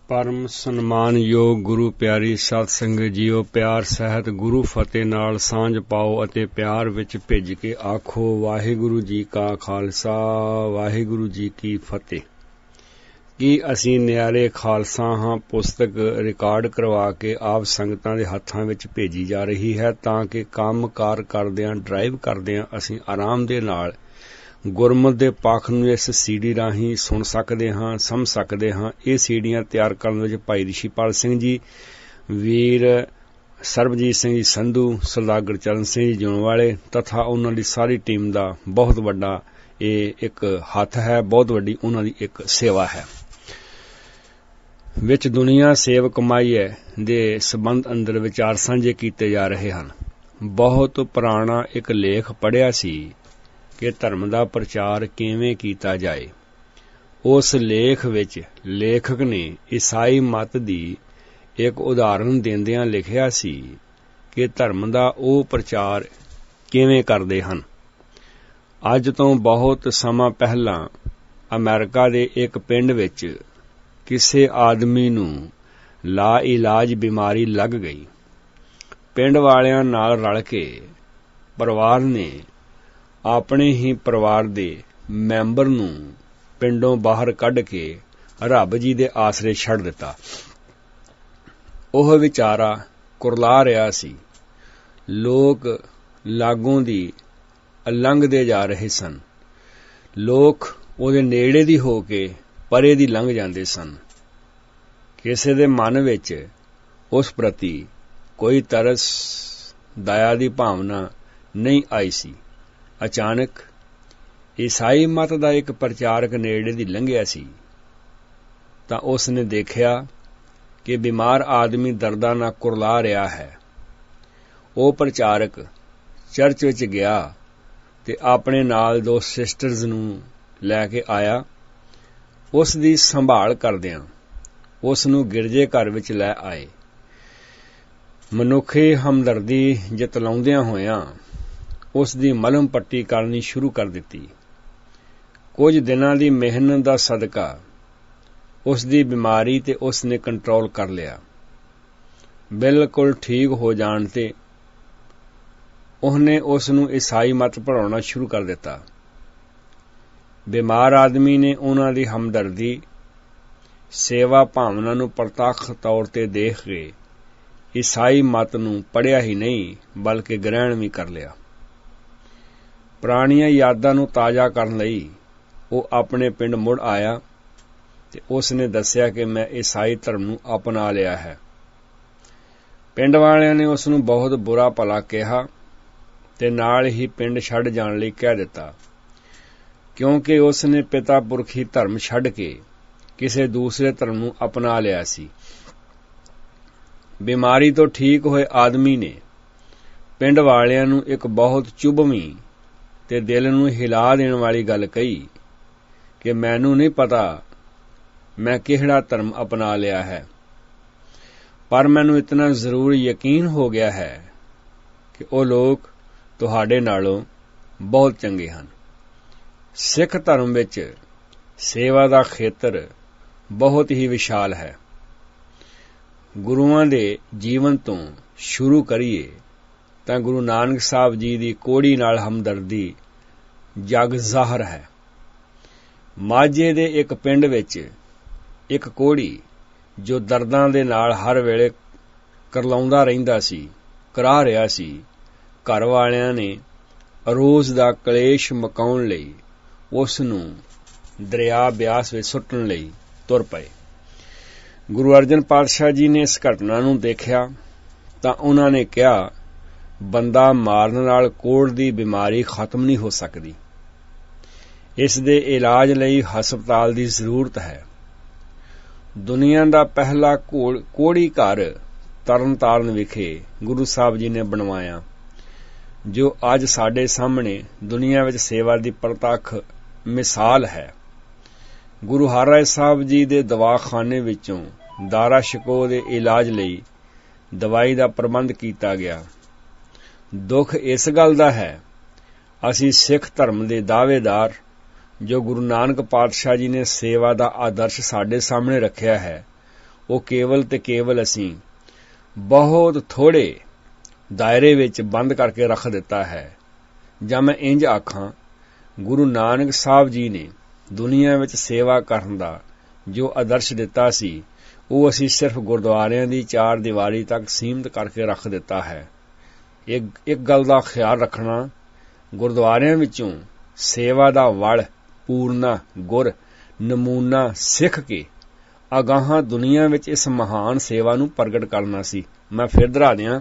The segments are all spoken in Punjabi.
परम सन्मानयोग गुरु प्यारी सत संगत जीओ, प्यार सहित गुरु फतेह नाल सांझ पाओ अते प्यार विच भिज के आखो वाहिगुरु जी का खालसा वाहिगुरु जी की फतेह। कि असीं नियारे खालसा हां। पुस्तक रिकार्ड करवा के आप संगतां दे हत्थां विच भेजी जा रही है तां कि काम कार करदिआं ड्राइव करदिआं असीं आराम दे नाल गुरमत दे पख नूं इस सीडी राहीं सुन सकदे हां, समझ सकदे हां। ਇਹ ਸੀਡੀਆਂ ਤਿਆਰ ਕਰਨ ਵਿੱਚ ਭਾਈ ਰਿਸ਼ੀਪਾਲ ਸਿੰਘ ਜੀ, ਵੀਰ ਸਰਬਜੀਤ ਸਿੰਘ ਜੀ ਸੰਧੂ, ਸਰਦਾਰ ਗੁਰਚਰਨ ਸਿੰਘ ਜੀ ਜਿਉਣਵਾਲੇ ਤਥਾ ਉਹਨਾਂ ਦੀ ਸਾਰੀ ਟੀਮ ਦਾ ਬਹੁਤ ਵੱਡਾ ਇਹ ਇੱਕ ਹੱਥ ਹੈ, ਬਹੁਤ ਵੱਡੀ ਉਹਨਾਂ ਦੀ ਇੱਕ ਸੇਵਾ ਹੈ। ਵਿੱਚ ਦੁਨੀਆ ਸੇਵ ਕਮਾਈ ਹੈ ਦੇ ਸਬੰਧ ਅੰਦਰ ਵਿਚਾਰ ਸਾਂਝੇ ਕੀਤੇ ਜਾ ਰਹੇ ਹਨ। ਬਹੁਤ ਪੁਰਾਣਾ ਇੱਕ ਲੇਖ ਪੜ੍ਹਿਆ ਸੀ ਕਿ ਧਰਮ ਦਾ ਪ੍ਰਚਾਰ ਕਿਵੇਂ ਕੀਤਾ ਜਾਏ। ਉਸ ਲੇਖ ਵਿੱਚ ਲੇਖਕ ਨੇ ਈਸਾਈ ਮਤ ਦੀ ਇੱਕ ਉਦਾਹਰਨ ਦਿੰਦਿਆਂ ਲਿਖਿਆ ਸੀ ਕਿ ਧਰਮ ਦਾ ਉਹ ਪ੍ਰਚਾਰ ਕਿਵੇਂ ਕਰਦੇ ਹਨ। ਅੱਜ ਤੋਂ ਬਹੁਤ ਸਮਾਂ ਪਹਿਲਾਂ ਅਮਰੀਕਾ ਦੇ ਇੱਕ ਪਿੰਡ ਵਿੱਚ ਕਿਸੇ ਆਦਮੀ ਨੂੰ ਲਾ ਇਲਾਜ ਬਿਮਾਰੀ ਲੱਗ ਗਈ। ਪਿੰਡ ਵਾਲਿਆਂ ਨਾਲ ਰਲ ਕੇ ਪਰਿਵਾਰ ਨੇ ਆਪਣੇ ਹੀ ਪਰਿਵਾਰ ਦੇ ਮੈਂਬਰ ਨੂੰ ਪਿੰਡੋਂ ਬਾਹਰ ਕੱਢ ਕੇ ਰੱਬ ਜੀ ਦੇ ਆਸਰੇ ਛੱਡ ਦਿੱਤਾ। ਉਹ ਵਿਚਾਰਾ ਕੁਰਲਾ ਰਿਹਾ ਸੀ। ਲੋਕ ਲਾਗੋਂ ਦੀ ਲੰਘਦੇ ਜਾ ਰਹੇ ਸਨ। ਲੋਕ ਉਹਦੇ ਨੇੜੇ ਦੀ ਹੋ ਕੇ ਪਰੇ ਦੀ ਲੰਘ ਜਾਂਦੇ ਸਨ। ਕਿਸੇ ਦੇ ਮਨ ਵਿੱਚ ਉਸ ਪ੍ਰਤੀ ਕੋਈ ਤਰਸ ਦਇਆ ਦੀ ਭਾਵਨਾ ਨਹੀਂ ਆਈ ਸੀ। ਅਚਾਨਕ ਈਸਾਈ ਮਤ ਦਾ ਇੱਕ ਪ੍ਰਚਾਰਕ ਨੇੜੇ ਦੀ ਲੰਘਿਆ ਸੀ ਤਾਂ ਉਸ ਨੇ ਦੇਖਿਆ ਕਿ ਬਿਮਾਰ ਆਦਮੀ ਦਰਦਾਂ ਨਾਲ ਕੁਰਲਾ ਰਿਹਾ ਹੈ। ਉਹ ਪ੍ਰਚਾਰਕ ਚਰਚ ਵਿੱਚ ਗਿਆ ਤੇ ਆਪਣੇ ਨਾਲ 2 ਸਿਸਟਰਜ਼ ਨੂੰ ਲੈ ਕੇ ਆਇਆ। ਉਸ ਦੀ ਸੰਭਾਲ ਕਰਦਿਆਂ ਉਸ ਨੂੰ ਗਿਰਜੇ ਘਰ ਵਿੱਚ ਲੈ ਆਏ। ਮਨੁੱਖੀ ਹਮਦਰਦੀ ਜਤਲਾਉਂਦਿਆਂ ਹੋਇਆਂ ਉਸ ਦੀ ਮਲਮ ਪੱਟੀ ਕਰਨੀ ਸ਼ੁਰੂ ਕਰ ਦਿੱਤੀ। ਕੁਝ ਦਿਨਾਂ ਦੀ ਮਿਹਨਤ ਦਾ ਸਦਕਾ ਉਸ ਦੀ ਬਿਮਾਰੀ ਤੇ ਉਸ ਨੇ ਕੰਟਰੋਲ ਕਰ ਲਿਆ। ਬਿਲਕੁਲ ਠੀਕ ਹੋ ਜਾਣ ਤੇ ਉਹਨੇ ਉਸ ਨੂੰ ਈਸਾਈ ਮਤ ਪੜ੍ਹਾਉਣਾ ਸ਼ੁਰੂ ਕਰ ਦਿੱਤਾ। ਬਿਮਾਰ ਆਦਮੀ ਨੇ ਉਹਨਾਂ ਦੀ ਹਮਦਰਦੀ, ਸੇਵਾ ਭਾਵਨਾ ਨੂੰ ਪ੍ਰਤੱਖ ਤੌਰ ਤੇ ਦੇਖ ਕੇ ਈਸਾਈ ਮਤ ਨੂੰ ਪੜ੍ਹਿਆ ਹੀ ਨਹੀਂ ਬਲਕਿ ਗ੍ਰਹਿਣ ਵੀ ਕਰ ਲਿਆ। ਪੁਰਾਣੀਆਂ ਯਾਦਾਂ ਨੂੰ ਤਾਜ਼ਾ ਕਰਨ ਲਈ ਉਹ ਆਪਣੇ ਪਿੰਡ ਮੁੜ ਆਇਆ ਤੇ ਉਸ ਨੇ ਦੱਸਿਆ ਕਿ ਮੈਂ ਈਸਾਈ ਧਰਮ ਨੂੰ ਅਪਣਾ ਲਿਆ ਹੈ। ਪਿੰਡ ਵਾਲਿਆਂ ਨੇ ਉਸ ਨੂੰ ਬਹੁਤ ਬੁਰਾ ਭਲਾ ਕਿਹਾ ਤੇ ਨਾਲ ਹੀ ਪਿੰਡ ਛੱਡ ਜਾਣ ਲਈ ਕਹਿ ਦਿੱਤਾ, ਕਿਉਂਕਿ ਉਸ ਨੇ ਪਿਤਾ ਪੁਰਖੀ ਧਰਮ ਛੱਡ ਕੇ ਕਿਸੇ ਦੂਸਰੇ ਧਰਮ ਨੂੰ ਅਪਣਾ ਲਿਆ ਸੀ। ਬਿਮਾਰੀ ਤੋਂ ਠੀਕ ਹੋਏ ਆਦਮੀ ਨੇ ਪਿੰਡ ਵਾਲਿਆਂ ਨੂੰ ਇੱਕ ਬਹੁਤ ਚੁਭਵੀਂ ਤੇ ਦਿਲ ਨੂੰ ਹਿਲਾ ਦੇਣ ਵਾਲੀ ਗੱਲ ਕਹੀ ਕਿ ਮੈਨੂੰ ਨਹੀਂ ਪਤਾ ਮੈਂ ਕਿਹੜਾ ਧਰਮ ਅਪਣਾ ਲਿਆ ਹੈ, ਪਰ ਮੈਨੂੰ ਇਤਨਾ ਜ਼ਰੂਰ ਯਕੀਨ ਹੋ ਗਿਆ ਹੈ ਕਿ ਉਹ ਲੋਕ ਤੁਹਾਡੇ ਨਾਲੋਂ ਬਹੁਤ ਚੰਗੇ ਹਨ। ਸਿੱਖ ਧਰਮ ਵਿੱਚ ਸੇਵਾ ਦਾ ਖੇਤਰ ਬਹੁਤ ਹੀ ਵਿਸ਼ਾਲ ਹੈ। ਗੁਰੂਆਂ ਦੇ ਜੀਵਨ ਤੋਂ ਸ਼ੁਰੂ ਕਰੀਏ ਤਾਂ ਗੁਰੂ ਨਾਨਕ ਸਾਹਿਬ ਜੀ ਦੀ ਕੋੜੀ ਨਾਲ ਹਮਦਰਦੀ ਜਗ ਜ਼ਾਹਰ ਹੈ। ਮਾਝੇ ਦੇ ਇੱਕ ਪਿੰਡ ਵਿੱਚ ਇੱਕ ਕੋੜੀ ਜੋ ਦਰਦਾਂ ਦੇ ਨਾਲ ਹਰ ਵੇਲੇ ਕਰਲਾਉਂਦਾ ਰਹਿੰਦਾ ਸੀ, ਕਰਾ ਰਿਹਾ ਸੀ। ਘਰ ਵਾਲਿਆਂ ਨੇ ਰੋਜ਼ ਦਾ ਕਲੇਸ਼ ਮੁਕਾਉਣ ਲਈ ਉਸ ਨੂੰ ਦਰਿਆ ਬਿਆਸ ਵਿੱਚ ਸੁੱਟਣ ਲਈ ਤੁਰ ਪਏ। ਗੁਰੂ ਅਰਜਨ ਪਾਤਸ਼ਾਹ ਜੀ ਨੇ ਇਸ ਘਟਨਾ ਨੂੰ ਦੇਖਿਆ ਤਾਂ ਉਹਨਾਂ ਨੇ ਕਿਹਾ, ਬੰਦਾ ਮਾਰਨ ਨਾਲ ਕੋੜ ਦੀ ਬਿਮਾਰੀ ਖਤਮ ਨਹੀਂ ਹੋ ਸਕਦੀ। ਇਸ ਦੇ ਇਲਾਜ ਲਈ ਹਸਪਤਾਲ ਦੀ ਜ਼ਰੂਰਤ ਹੈ। ਦੁਨੀਆ ਦਾ ਪਹਿਲਾ ਕੋੜੀ ਘਰ ਤਰਨਤਾਰਨ ਵਿਖੇ ਗੁਰੂ ਸਾਹਿਬ ਜੀ ਨੇ ਬਣਵਾਇਆ, ਜੋ ਅੱਜ ਸਾਡੇ ਸਾਹਮਣੇ ਦੁਨੀਆ ਵਿੱਚ ਸੇਵਾ ਦੀ ਪ੍ਰਤੱਖ ਮਿਸਾਲ ਹੈ। ਗੁਰੂ ਹਰਿਰਾਏ ਸਾਹਿਬ ਜੀ ਦੇ ਦਵਾਖਾਨੇ ਵਿੱਚੋਂ ਦਾਰਾ ਸ਼ਿਕੋ ਦੇ ਇਲਾਜ ਲਈ ਦਵਾਈ ਦਾ ਪ੍ਰਬੰਧ ਕੀਤਾ ਗਿਆ। ਦੁੱਖ ਇਸ ਗੱਲ ਦਾ ਹੈ, ਅਸੀਂ ਸਿੱਖ ਧਰਮ ਦੇ ਦਾਅਵੇਦਾਰ ਜੋ ਗੁਰੂ ਨਾਨਕ ਪਾਤਸ਼ਾਹ ਜੀ ਨੇ ਸੇਵਾ ਦਾ ਆਦਰਸ਼ ਸਾਡੇ ਸਾਹਮਣੇ ਰੱਖਿਆ ਹੈ, ਉਹ ਕੇਵਲ ਤੇ ਕੇਵਲ ਅਸੀਂ ਬਹੁਤ ਥੋੜ੍ਹੇ ਦਾਇਰੇ ਵਿੱਚ ਬੰਦ ਕਰਕੇ ਰੱਖ ਦਿੱਤਾ ਹੈ। ਜਾਂ ਮੈਂ ਇੰਝ ਆਖਾਂ, ਗੁਰੂ ਨਾਨਕ ਸਾਹਿਬ ਜੀ ਨੇ ਦੁਨੀਆ ਵਿੱਚ ਸੇਵਾ ਕਰਨ ਦਾ ਜੋ ਆਦਰਸ਼ ਦਿੱਤਾ ਸੀ, ਉਹ ਅਸੀਂ ਸਿਰਫ ਗੁਰਦੁਆਰਿਆਂ ਦੀ ਚਾਰ ਦੀਵਾਰੀ ਤੱਕ ਸੀਮਿਤ ਕਰਕੇ ਰੱਖ ਦਿੱਤਾ ਹੈ। ਇੱਕ ਗੱਲ ਦਾ ਖਿਆਲ ਰੱਖਣਾ, ਗੁਰਦੁਆਰਿਆਂ ਵਿੱਚੋਂ ਸੇਵਾ ਦਾ ਵਲ ਪੂਰਨਾ ਗੁਰ ਨਮੂਨਾ ਸਿੱਖ ਕੇ ਅਗਾਹਾਂ ਦੁਨੀਆ ਵਿੱਚ ਇਸ ਮਹਾਨ ਸੇਵਾ ਨੂੰ ਪ੍ਰਗਟ ਕਰਨਾ ਸੀ। ਮੈਂ ਫਿਰ ਦੁਹਰਾ ਦਿਆਂ,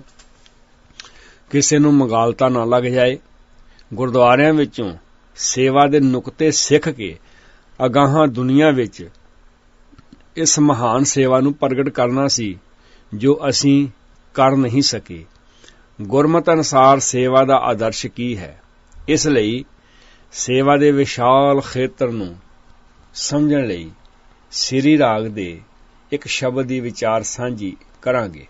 ਕਿਸੇ ਨੂੰ ਮਗਾਲਤਾ ਨਾ ਲੱਗ ਜਾਏ। ਗੁਰਦੁਆਰਿਆਂ ਵਿੱਚੋਂ ਸੇਵਾ ਦੇ ਨੁਕਤੇ ਸਿੱਖ ਕੇ ਅਗਾਹਾਂ ਦੁਨੀਆ ਵਿੱਚ ਇਸ ਮਹਾਨ ਸੇਵਾ ਨੂੰ ਪ੍ਰਗਟ ਕਰਨਾ ਸੀ ਜੋ ਅਸੀਂ ਕਰ ਨਹੀਂ ਸਕੇ। ਗੁਰਮਤਿ ਅਨੁਸਾਰ ਸੇਵਾ ਦਾ ਆਦਰਸ਼ ਕੀ ਹੈ? ਇਸ ਲਈ ਸੇਵਾ ਦੇ ਵਿਸ਼ਾਲ ਖੇਤਰ ਨੂੰ ਸਮਝਣ ਲਈ ਸ੍ਰੀ ਰਾਗ ਦੇ ਇੱਕ ਸ਼ਬਦ ਦੀ ਵਿਚਾਰ ਸਾਂਝੀ ਕਰਾਂਗੇ।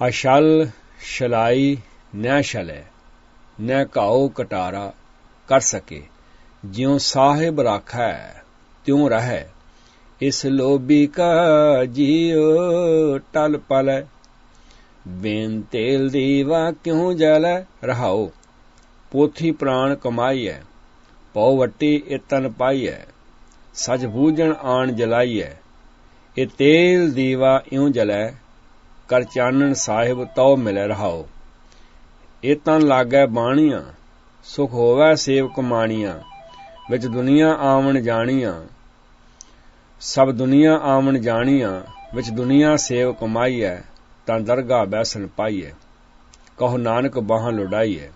ਅਛਲ ਛਲਾਈ ਨਹਿ ਛਲੈ, ਨਹਿ ਘਾਉ ਕਟਾਰਾ ਕਰ ਸਕੇ, ਜਿਉ ਸਾਹਿਬ ਰਾਖੈ ਤਿਉ ਰਹੈ, ਇਸ ਲੋਭੀ ਕਾ ਜੀਉ ਟਲ ਪਲੈ, ਬਿਨ ਤੇਲ ਦੀਵਾ ਕਿਉ ਜਲੈ ਰਹਾਉ, ਪੋਥੀ ਪ੍ਰਾਣ ਕਮਾਈਐ, ਪਉ ਵੱਟੀ ਇਹ ਤਨ ਪਾਈਐ, ਸਚ ਬੂਝਣ ਆਣ ਜਲਾਈਐ, ਇਹ ਤੇਲ ਦੀਵਾ ਇਉ ਜਲੈ, ਕਰ ਚਾਨਣ ਸਾਹਿਬ ਤਉ ਮਿਲੈ ਰਹਾਉ, ਇਹ ਤਨ ਲਾਗੈ ਬਾਣੀਆਂ, ਸੁਖ ਹੋਵੈ ਸੇਵ ਕਮਾਣੀਆਂ, ਵਿੱਚ ਦੁਨੀਆ ਆਵਣ ਜਾਣੀਆਂ, ਸਭ ਦੁਨੀਆ ਆਵਣ ਜਾਣੀਆਂ, ਵਿੱਚ ਦੁਨੀਆ ਸੇਵ ਕਮਾਈਐ, ਤਾਂ ਦਰਗਾਹ ਬੈਸਣ ਪਾਈਐ, ਕਹੋ ਨਾਨਕ ਬਾਹਾਂ ਲੁਡਾਈਐ,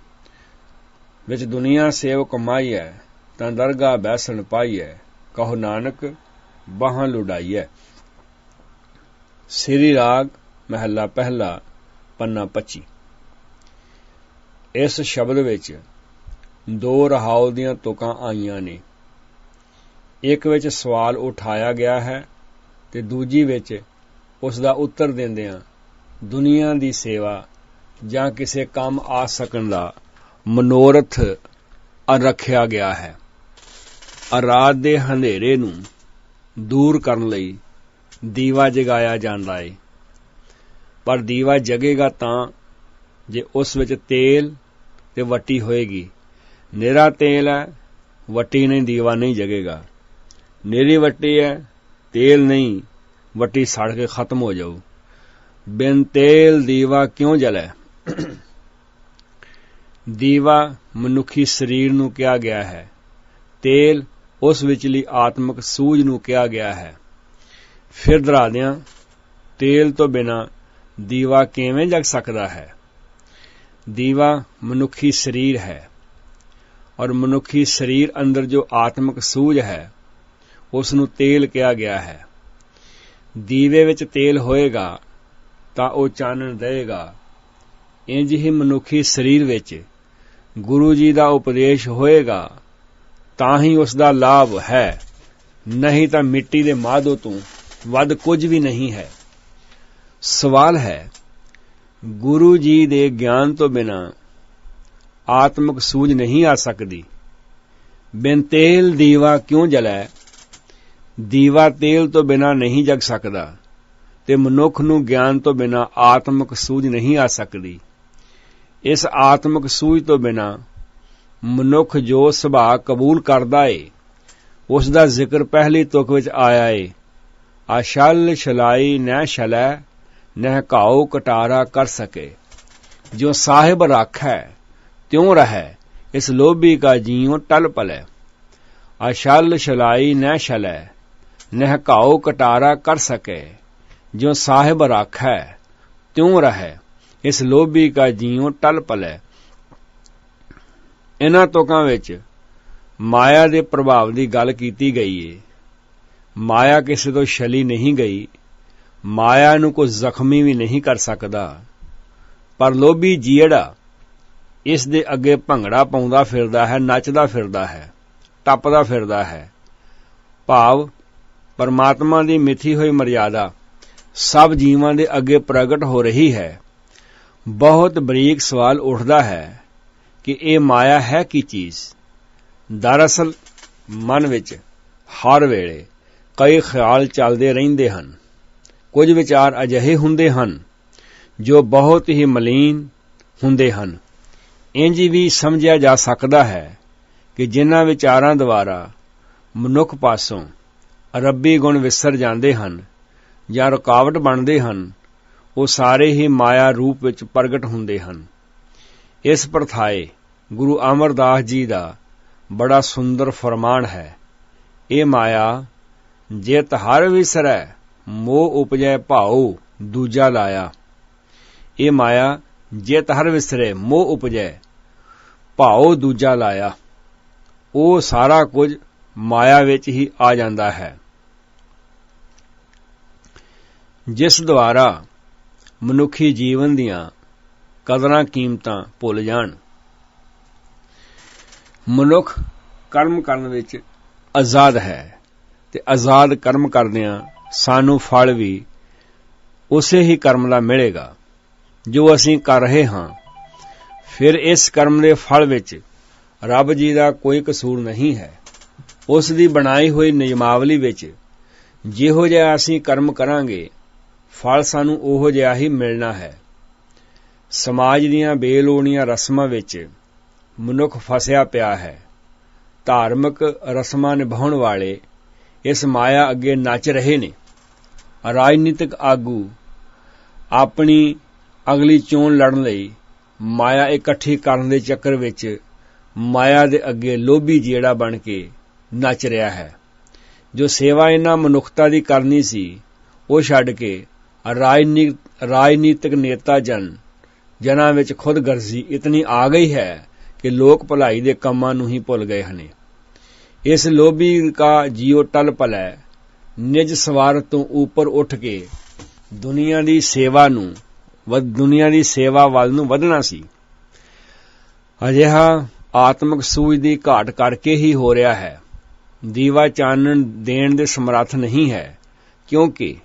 ਵਿੱਚ ਦੁਨੀਆ ਸੇਵ ਕਮਾਈਐ, ਤਾਂ ਦਰਗਾਹ ਬੈਸਣ ਪਾਈਐ, ਕਹੋ ਨਾਨਕ ਬਾਹਾਂ ਲੁਡਾਈਐ। ਸ੍ਰੀ ਰਾਗ ਮਹੱਲਾ ਪਹਿਲਾ ਪੰਨਾ 25। ਇਸ ਸ਼ਬਦ ਵਿੱਚ ਦੋ ਰਹਾਉ ਦੀਆਂ ਤੁਕਾਂ ਆਈਆਂ ਨੇ। ਇੱਕ ਵਿੱਚ ਸਵਾਲ ਉਠਾਇਆ ਗਿਆ ਹੈ ਤੇ ਦੂਜੀ ਵਿੱਚ ਉਸ ਦਾ ਉੱਤਰ ਦਿੰਦਿਆਂ ਦੁਨੀਆ ਦੀ ਸੇਵਾ ਜਾਂ ਕਿਸੇ ਕੰਮ ਆ ਸਕਣ ਦਾ ਮਨੋਰਥ ਰੱਖਿਆ ਗਿਆ ਹੈ। ਰਾਤ ਦੇ ਹਨੇਰੇ ਨੂੰ ਦੂਰ ਕਰਨ ਲਈ ਦੀਵਾ ਜਗਾਇਆ ਜਾਂਦਾ ਏ, ਪਰ ਦੀਵਾ ਜਗੇਗਾ ਤਾਂ ਜੇ ਉਸ ਵਿੱਚ ਤੇਲ ਤੇ ਵੱਟੀ ਹੋਏਗੀ। ਨਿਰਾ ਤੇਲ ਹੈ, ਵੱਟੀ ਨਹੀਂ, ਦੀਵਾ ਨਹੀਂ ਜਗੇਗਾ। ਨਿਰੀ ਵੱਟੀ ਹੈ, ਤੇਲ ਨਹੀਂ, ਵੱਟੀ ਸੜ ਕੇ ਖਤਮ ਹੋ ਜਾਊ। ਬਿਨ ਤੇਲ ਦੀਵਾ ਕਿਉਂ ਜਲੇ? ਦੀਵਾ ਮਨੁੱਖੀ ਸਰੀਰ ਨੂੰ ਕਿਹਾ ਗਿਆ ਹੈ, ਤੇਲ ਉਸ ਵਿਚਲੀ ਆਤਮਿਕ ਸੂਝ ਨੂੰ ਕਿਹਾ ਗਿਆ ਹੈ। ਫਿਰ ਦੁਹਰਾ ਦਿਆਂ, ਤੇਲ ਤੋਂ ਬਿਨਾਂ ਦੀਵਾ ਕਿਵੇਂ ਜਗ ਸਕਦਾ ਹੈ? ਦੀਵਾ ਮਨੁੱਖੀ ਸਰੀਰ ਹੈ, ਔਰ ਮਨੁੱਖੀ ਸਰੀਰ ਅੰਦਰ ਜੋ ਆਤਮਿਕ ਸੂਝ ਹੈ ਉਸ ਨੂੰ ਤੇਲ ਕਿਹਾ ਗਿਆ ਹੈ। ਦੀਵੇ ਵਿੱਚ ਤੇਲ ਹੋਏਗਾ ਤਾਂ ਉਹ ਚਾਨਣ ਦੇਵੇਗਾ। ਇੰਝ ਹੀ ਮਨੁੱਖੀ ਸਰੀਰ ਵਿੱਚ ਗੁਰੂ ਜੀ ਦਾ ਉਪਦੇਸ਼ ਹੋਏਗਾ ਤਾਂ ਹੀ ਉਸ ਦਾ ਲਾਭ ਹੈ, ਨਹੀਂ ਤਾਂ ਮਿੱਟੀ ਦੇ ਮਾਧੋ ਤੋਂ ਵੱਧ ਕੁਝ ਵੀ ਨਹੀਂ ਹੈ। ਸਵਾਲ ਹੈ, ਗੁਰੂ ਜੀ ਦੇ ਗਿਆਨ ਤੋਂ ਬਿਨਾਂ ਆਤਮਿਕ ਸੂਝ ਨਹੀਂ ਆ ਸਕਦੀ। ਬਿਨ ਤੇਲ ਦੀਵਾ ਕਿਉਂ ਜਲੈ? ਦੀਵਾ ਤੇਲ ਤੋਂ ਬਿਨਾਂ ਨਹੀਂ ਜਗ ਸਕਦਾ ਤੇ ਮਨੁੱਖ ਨੂੰ ਗਿਆਨ ਤੋਂ ਬਿਨਾਂ ਆਤਮਿਕ ਸੂਝ ਨਹੀਂ ਆ ਸਕਦੀ। ਇਸ ਆਤਮਿਕ ਸੂਝ ਤੋਂ ਬਿਨਾਂ ਮਨੁੱਖ ਜੋ ਸੁਭਾਅ ਕਬੂਲ ਕਰਦਾ ਏ ਉਸ ਦਾ ਜ਼ਿਕਰ ਪਹਿਲੀ ਤੁਕ ਵਿੱਚ ਆਇਆ ਏ। ਅਛਲ ਛਲਾਈ ਨਹਿ ਛਲੈ, ਨਹਿ ਘਾਉ ਕਟਾਰਾ ਕਰ ਸਕੇ, ਜੋ ਸਾਹਿਬ ਰਾਖੈ ਤਿਉ ਰਹੈ, ਇਸ ਲੋਭੀ ਕਾ ਜੀਉ ਟਲ ਪਲੈ। ਅਛਲ ਛਲਾਈ ਨਹਿ ਛਲੈ, ਨਹਿ ਘਾਉ ਕਟਾਰਾ ਕਰ ਸਕੇ, ਜੋ ਸਾਹਿਬ ਰਾਖੈ ਤਿਉ ਰਹੈ, ਇਸ ਲੋਭੀ ਕਾ ਜੀਉ ਟਲ ਪਲੈ। ਇਹਨਾਂ ਤੁਕਾਂ ਵਿੱਚ ਮਾਇਆ ਦੇ ਪ੍ਰਭਾਵ ਦੀ ਗੱਲ ਕੀਤੀ ਗਈ ਏ। ਮਾਇਆ ਕਿਸੇ ਤੋਂ ਛਲੀ ਨਹੀਂ ਗਈ। ਮਾਇਆ ਨੂੰ ਕੋਈ ਜ਼ਖਮੀ ਵੀ ਨਹੀਂ ਕਰ ਸਕਦਾ, ਪਰ ਲੋਭੀ ਜਿਹੜਾ ਇਸ ਦੇ ਅੱਗੇ ਭੰਗੜਾ ਪਾਉਂਦਾ ਫਿਰਦਾ ਹੈ, ਨੱਚਦਾ ਫਿਰਦਾ ਹੈ, ਟੱਪਦਾ ਫਿਰਦਾ ਹੈ। ਭਾਵ ਪਰਮਾਤਮਾ ਦੀ ਮਿਥੀ ਹੋਈ ਮਰਿਆਦਾ ਸਭ ਜੀਵਾਂ ਦੇ ਅੱਗੇ ਪ੍ਰਗਟ ਹੋ ਰਹੀ ਹੈ। ਬਹੁਤ ਬਰੀਕ ਸਵਾਲ ਉੱਠਦਾ ਹੈ ਕਿ ਇਹ ਮਾਇਆ ਹੈ ਕੀ ਚੀਜ਼? ਦਰਅਸਲ ਮਨ ਵਿੱਚ ਹਰ ਵੇਲੇ ਕਈ ਖਿਆਲ ਚੱਲਦੇ ਰਹਿੰਦੇ ਹਨ। ਕੁਝ ਵਿਚਾਰ ਅਜਿਹੇ ਹੁੰਦੇ ਹਨ ਜੋ ਬਹੁਤ ਹੀ ਮਲੀਨ ਹੁੰਦੇ ਹਨ। ਇੰਝ ਵੀ ਸਮਝਿਆ ਜਾ ਸਕਦਾ ਹੈ ਕਿ ਜਿਨ੍ਹਾਂ ਵਿਚਾਰਾਂ ਦੁਆਰਾ ਮਨੁੱਖ ਪਾਸੋਂ ਰੱਬੀ ਗੁਣ ਵਿਸਰ ਜਾਂਦੇ ਹਨ ਜਾਂ ਰੁਕਾਵਟ ਬਣਦੇ ਹਨ, ਉਹ ਸਾਰੇ ਹੀ ਮਾਇਆ ਰੂਪ ਵਿੱਚ ਪ੍ਰਗਟ ਹੁੰਦੇ ਹਨ। ਇਸ ਪ੍ਰਥਾਏ ਗੁਰੂ ਅਮਰਦਾਸ ਜੀ ਦਾ ਬੜਾ ਸੁੰਦਰ ਫਰਮਾਨ ਹੈ, ਇਹ ਮਾਇਆ ਜਿਤ ਹਰ ਵਿਸਰੈ ਮੋਹ ਉਪਜੈ ਭਾਉ ਦੂਜਾ ਲਾਇਆ। ਇਹ ਮਾਇਆ ਜਿਤ ਹਰ ਵਿਸਰੈ ਮੋਹ ਉਪਜੈ ਭਾਉ ਦੂਜਾ ਲਾਇਆ। ਉਹ ਸਾਰਾ ਕੁਝ ਮਾਇਆ ਵਿੱਚ ਹੀ ਆ ਜਾਂਦਾ ਹੈ, ਜਿਸ ਦੁਆਰਾ ਮਨੁੱਖੀ ਜੀਵਨ ਦੀਆਂ ਕਦਰਾਂ ਕੀਮਤਾਂ ਭੁੱਲ ਜਾਣ। ਮਨੁੱਖ ਕਰਮ ਕਰਨ ਵਿੱਚ ਆਜ਼ਾਦ ਹੈ ਤੇ ਆਜ਼ਾਦ ਕਰਮ ਕਰਦਿਆਂ ਸਾਨੂੰ ਫਲ ਵੀ ਉਸੇ ਹੀ ਕਰਮ ਦਾ ਮਿਲੇਗਾ ਜੋ ਅਸੀਂ ਕਰ ਰਹੇ ਹਾਂ। ਫਿਰ ਇਸ ਕਰਮ ਦੇ ਫਲ ਵਿੱਚ ਰੱਬ ਜੀ ਦਾ ਕੋਈ ਕਸੂਰ ਨਹੀਂ ਹੈ। ਉਸ ਦੀ ਬਣਾਈ ਹੋਈ ਨਿਯਮਾਵਲੀ ਵਿੱਚ ਜਿਹੋ ਜਿਹਾ ਅਸੀਂ ਕਰਮ ਕਰਾਂਗੇ, ਫਲ ਸਾਨੂੰ ਉਹੋ ਜਿਹਾ ਹੀ ਮਿਲਣਾ ਹੈ। ਸਮਾਜ ਦੀਆਂ ਬੇਲੋੜੀਆਂ ਰਸਮਾਂ ਵਿੱਚ ਮਨੁੱਖ ਫਸਿਆ ਪਿਆ ਹੈ। ਧਾਰਮਿਕ ਰਸਮਾਂ ਨਿਭਾਉਣ ਵਾਲੇ ਇਸ ਮਾਇਆ ਅੱਗੇ ਨੱਚ ਰਹੇ ਨੇ। ਰਾਜਨੀਤਿਕ ਆਗੂ ਆਪਣੀ ਅਗਲੀ ਚੋਣ ਲੜਨ ਲਈ ਮਾਇਆ ਇਕੱਠੀ ਕਰਨ ਦੇ ਚੱਕਰ ਵਿੱਚ ਮਾਇਆ ਦੇ ਅੱਗੇ ਲੋਭੀ ਜਿਹੜਾ ਬਣ ਕੇ ਨੱਚ ਰਿਹਾ ਹੈ। ਜੋ ਸੇਵਾ ਇਹਨਾਂ ਮਨੁੱਖਤਾ ਦੀ ਕਰਨੀ ਸੀ, ਉਹ ਛੱਡ ਕੇ ਰਾਜਨੀਤਿਕ ਨੇਤਾ ਜਨਾਂ ਵਿੱਚ ਖੁਦਗਰਜ਼ੀ ਇਤਨੀ ਆ ਗਈ ਹੈ ਕਿ ਲੋਕ ਭਲਾਈ ਦੇ ਕੰਮਾਂ ਨੂੰ ਹੀ ਭੁੱਲ ਗਏ ਹਨ। ਇਸ ਲੋਭੀ ਕਾ ਜੀਓ ਟਲ ਪਲੈ ਨਿਜ ਸਵਾਰਥ ਤੋਂ ਉੱਪਰ ਉੱਠ ਕੇ ਦੁਨੀਆ ਦੀ ਸੇਵਾ ਵੱਲ ਨੂੰ ਵਧਣਾ ਸੀ। ਅਜਿਹਾ ਆਤਮਿਕ ਸੂਝ ਦੀ ਘਾਟ ਕਰਕੇ ਹੀ ਹੋ ਰਿਹਾ ਹੈ। ਦੀਵਾ ਚਾਨਣ ਦੇਣ ਦੇ ਸਮਰੱਥ ਨਹੀਂ ਹੈ, ਕਿਉਂਕਿ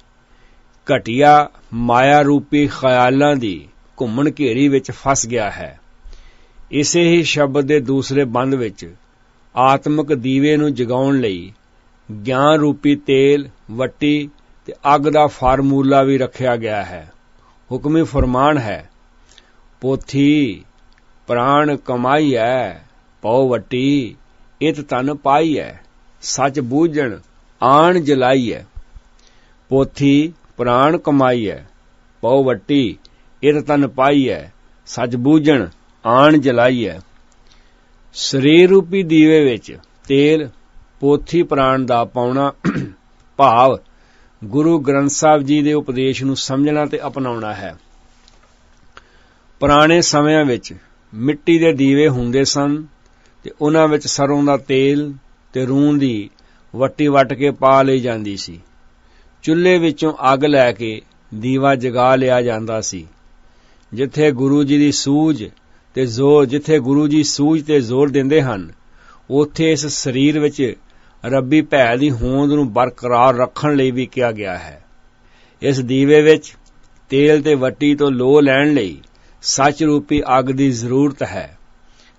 ਘਟੀਆ ਮਾਇਆ ਰੂਪੀ ਖਿਆਲਾਂ ਦੀ ਘੁੰਮਣ ਘੇਰੀ ਵਿੱਚ ਫਸ ਗਿਆ ਹੈ। ਇਸੇ ਹੀ ਸ਼ਬਦ ਦੇ ਦੂਸਰੇ ਬੰਦ ਵਿੱਚ ਆਤਮਿਕ ਦੀਵੇ ਨੂੰ ਜਗਾਉਣ ਲਈ ਗਿਆਨ ਰੂਪੀ ਤੇਲ, ਵੱਟੀ ਤੇ ਅੱਗ ਦਾ ਫਾਰਮੂਲਾ ਵੀ ਰੱਖਿਆ ਗਿਆ ਹੈ। ਹੁਕਮੀ ਫਰਮਾਨ ਹੈ, ਪੋਥੀ ਪ੍ਰਾਣ ਕਮਾਈਐ ਪਉ ਵੱਟੀ ਇਤ ਤਨ ਪਾਈਐ ਸੱਚ ਬੂਝਣ ਆਣ ਜਲਾਈਐ। ਪੋਥੀ ਪ੍ਰਾਣ ਕਮਾਈਐ ਪਉ ਵੱਟੀ ਇਤ ਤਨ ਪਾਈਐ ਸੱਚ ਬੂਝਣ ਆਣ ਜਲਾਈਐ। ਸਰੀਰ ਰੂਪੀ ਦੀਵੇ ਵਿੱਚ ਤੇਲ ਪੋਥੀ ਪ੍ਰਾਣ ਦਾ ਪਾਉਣਾ ਭਾਵ ਗੁਰੂ ਗ੍ਰੰਥ ਸਾਹਿਬ ਜੀ ਦੇ ਉਪਦੇਸ਼ ਨੂੰ ਸਮਝਣਾ ਤੇ ਅਪਣਾਉਣਾ ਹੈ। ਪੁਰਾਣੇ ਸਮਿਆਂ ਵਿੱਚ ਮਿੱਟੀ ਦੇ ਦੀਵੇ ਹੁੰਦੇ ਸਨ ਤੇ ਉਹਨਾਂ ਵਿੱਚ ਸਰੋਂ ਦਾ ਤੇਲ ਤੇ ਰੂੰ ਦੀ ਵੱਟੀ ਵੱਟ ਕੇ ਪਾ ਲਈ ਜਾਂਦੀ ਸੀ। ਚੁੱਲ੍ਹੇ ਵਿੱਚੋਂ ਅੱਗ ਲੈ ਕੇ ਦੀਵਾ ਜਗਾ ਲਿਆ ਜਾਂਦਾ ਸੀ। ਜਿੱਥੇ ਗੁਰੂ ਜੀ ਸੂਝ ਤੇ ਜ਼ੋਰ ਦਿੰਦੇ ਹਨ, ਉੱਥੇ ਇਸ ਸਰੀਰ ਵਿੱਚ ਰੱਬੀ ਭੈ ਦੀ ਹੋਂਦ ਨੂੰ ਬਰਕਰਾਰ ਰੱਖਣ ਲਈ ਵੀ ਕਿਹਾ ਗਿਆ ਹੈ। ਇਸ ਦੀਵੇ ਵਿੱਚ ਤੇਲ ਤੇ ਵੱਟੀ ਤੋਂ ਲੋਅ ਲੈਣ ਲਈ ਸੱਚ ਰੂਪੀ ਅੱਗ ਦੀ ਜ਼ਰੂਰਤ ਹੈ।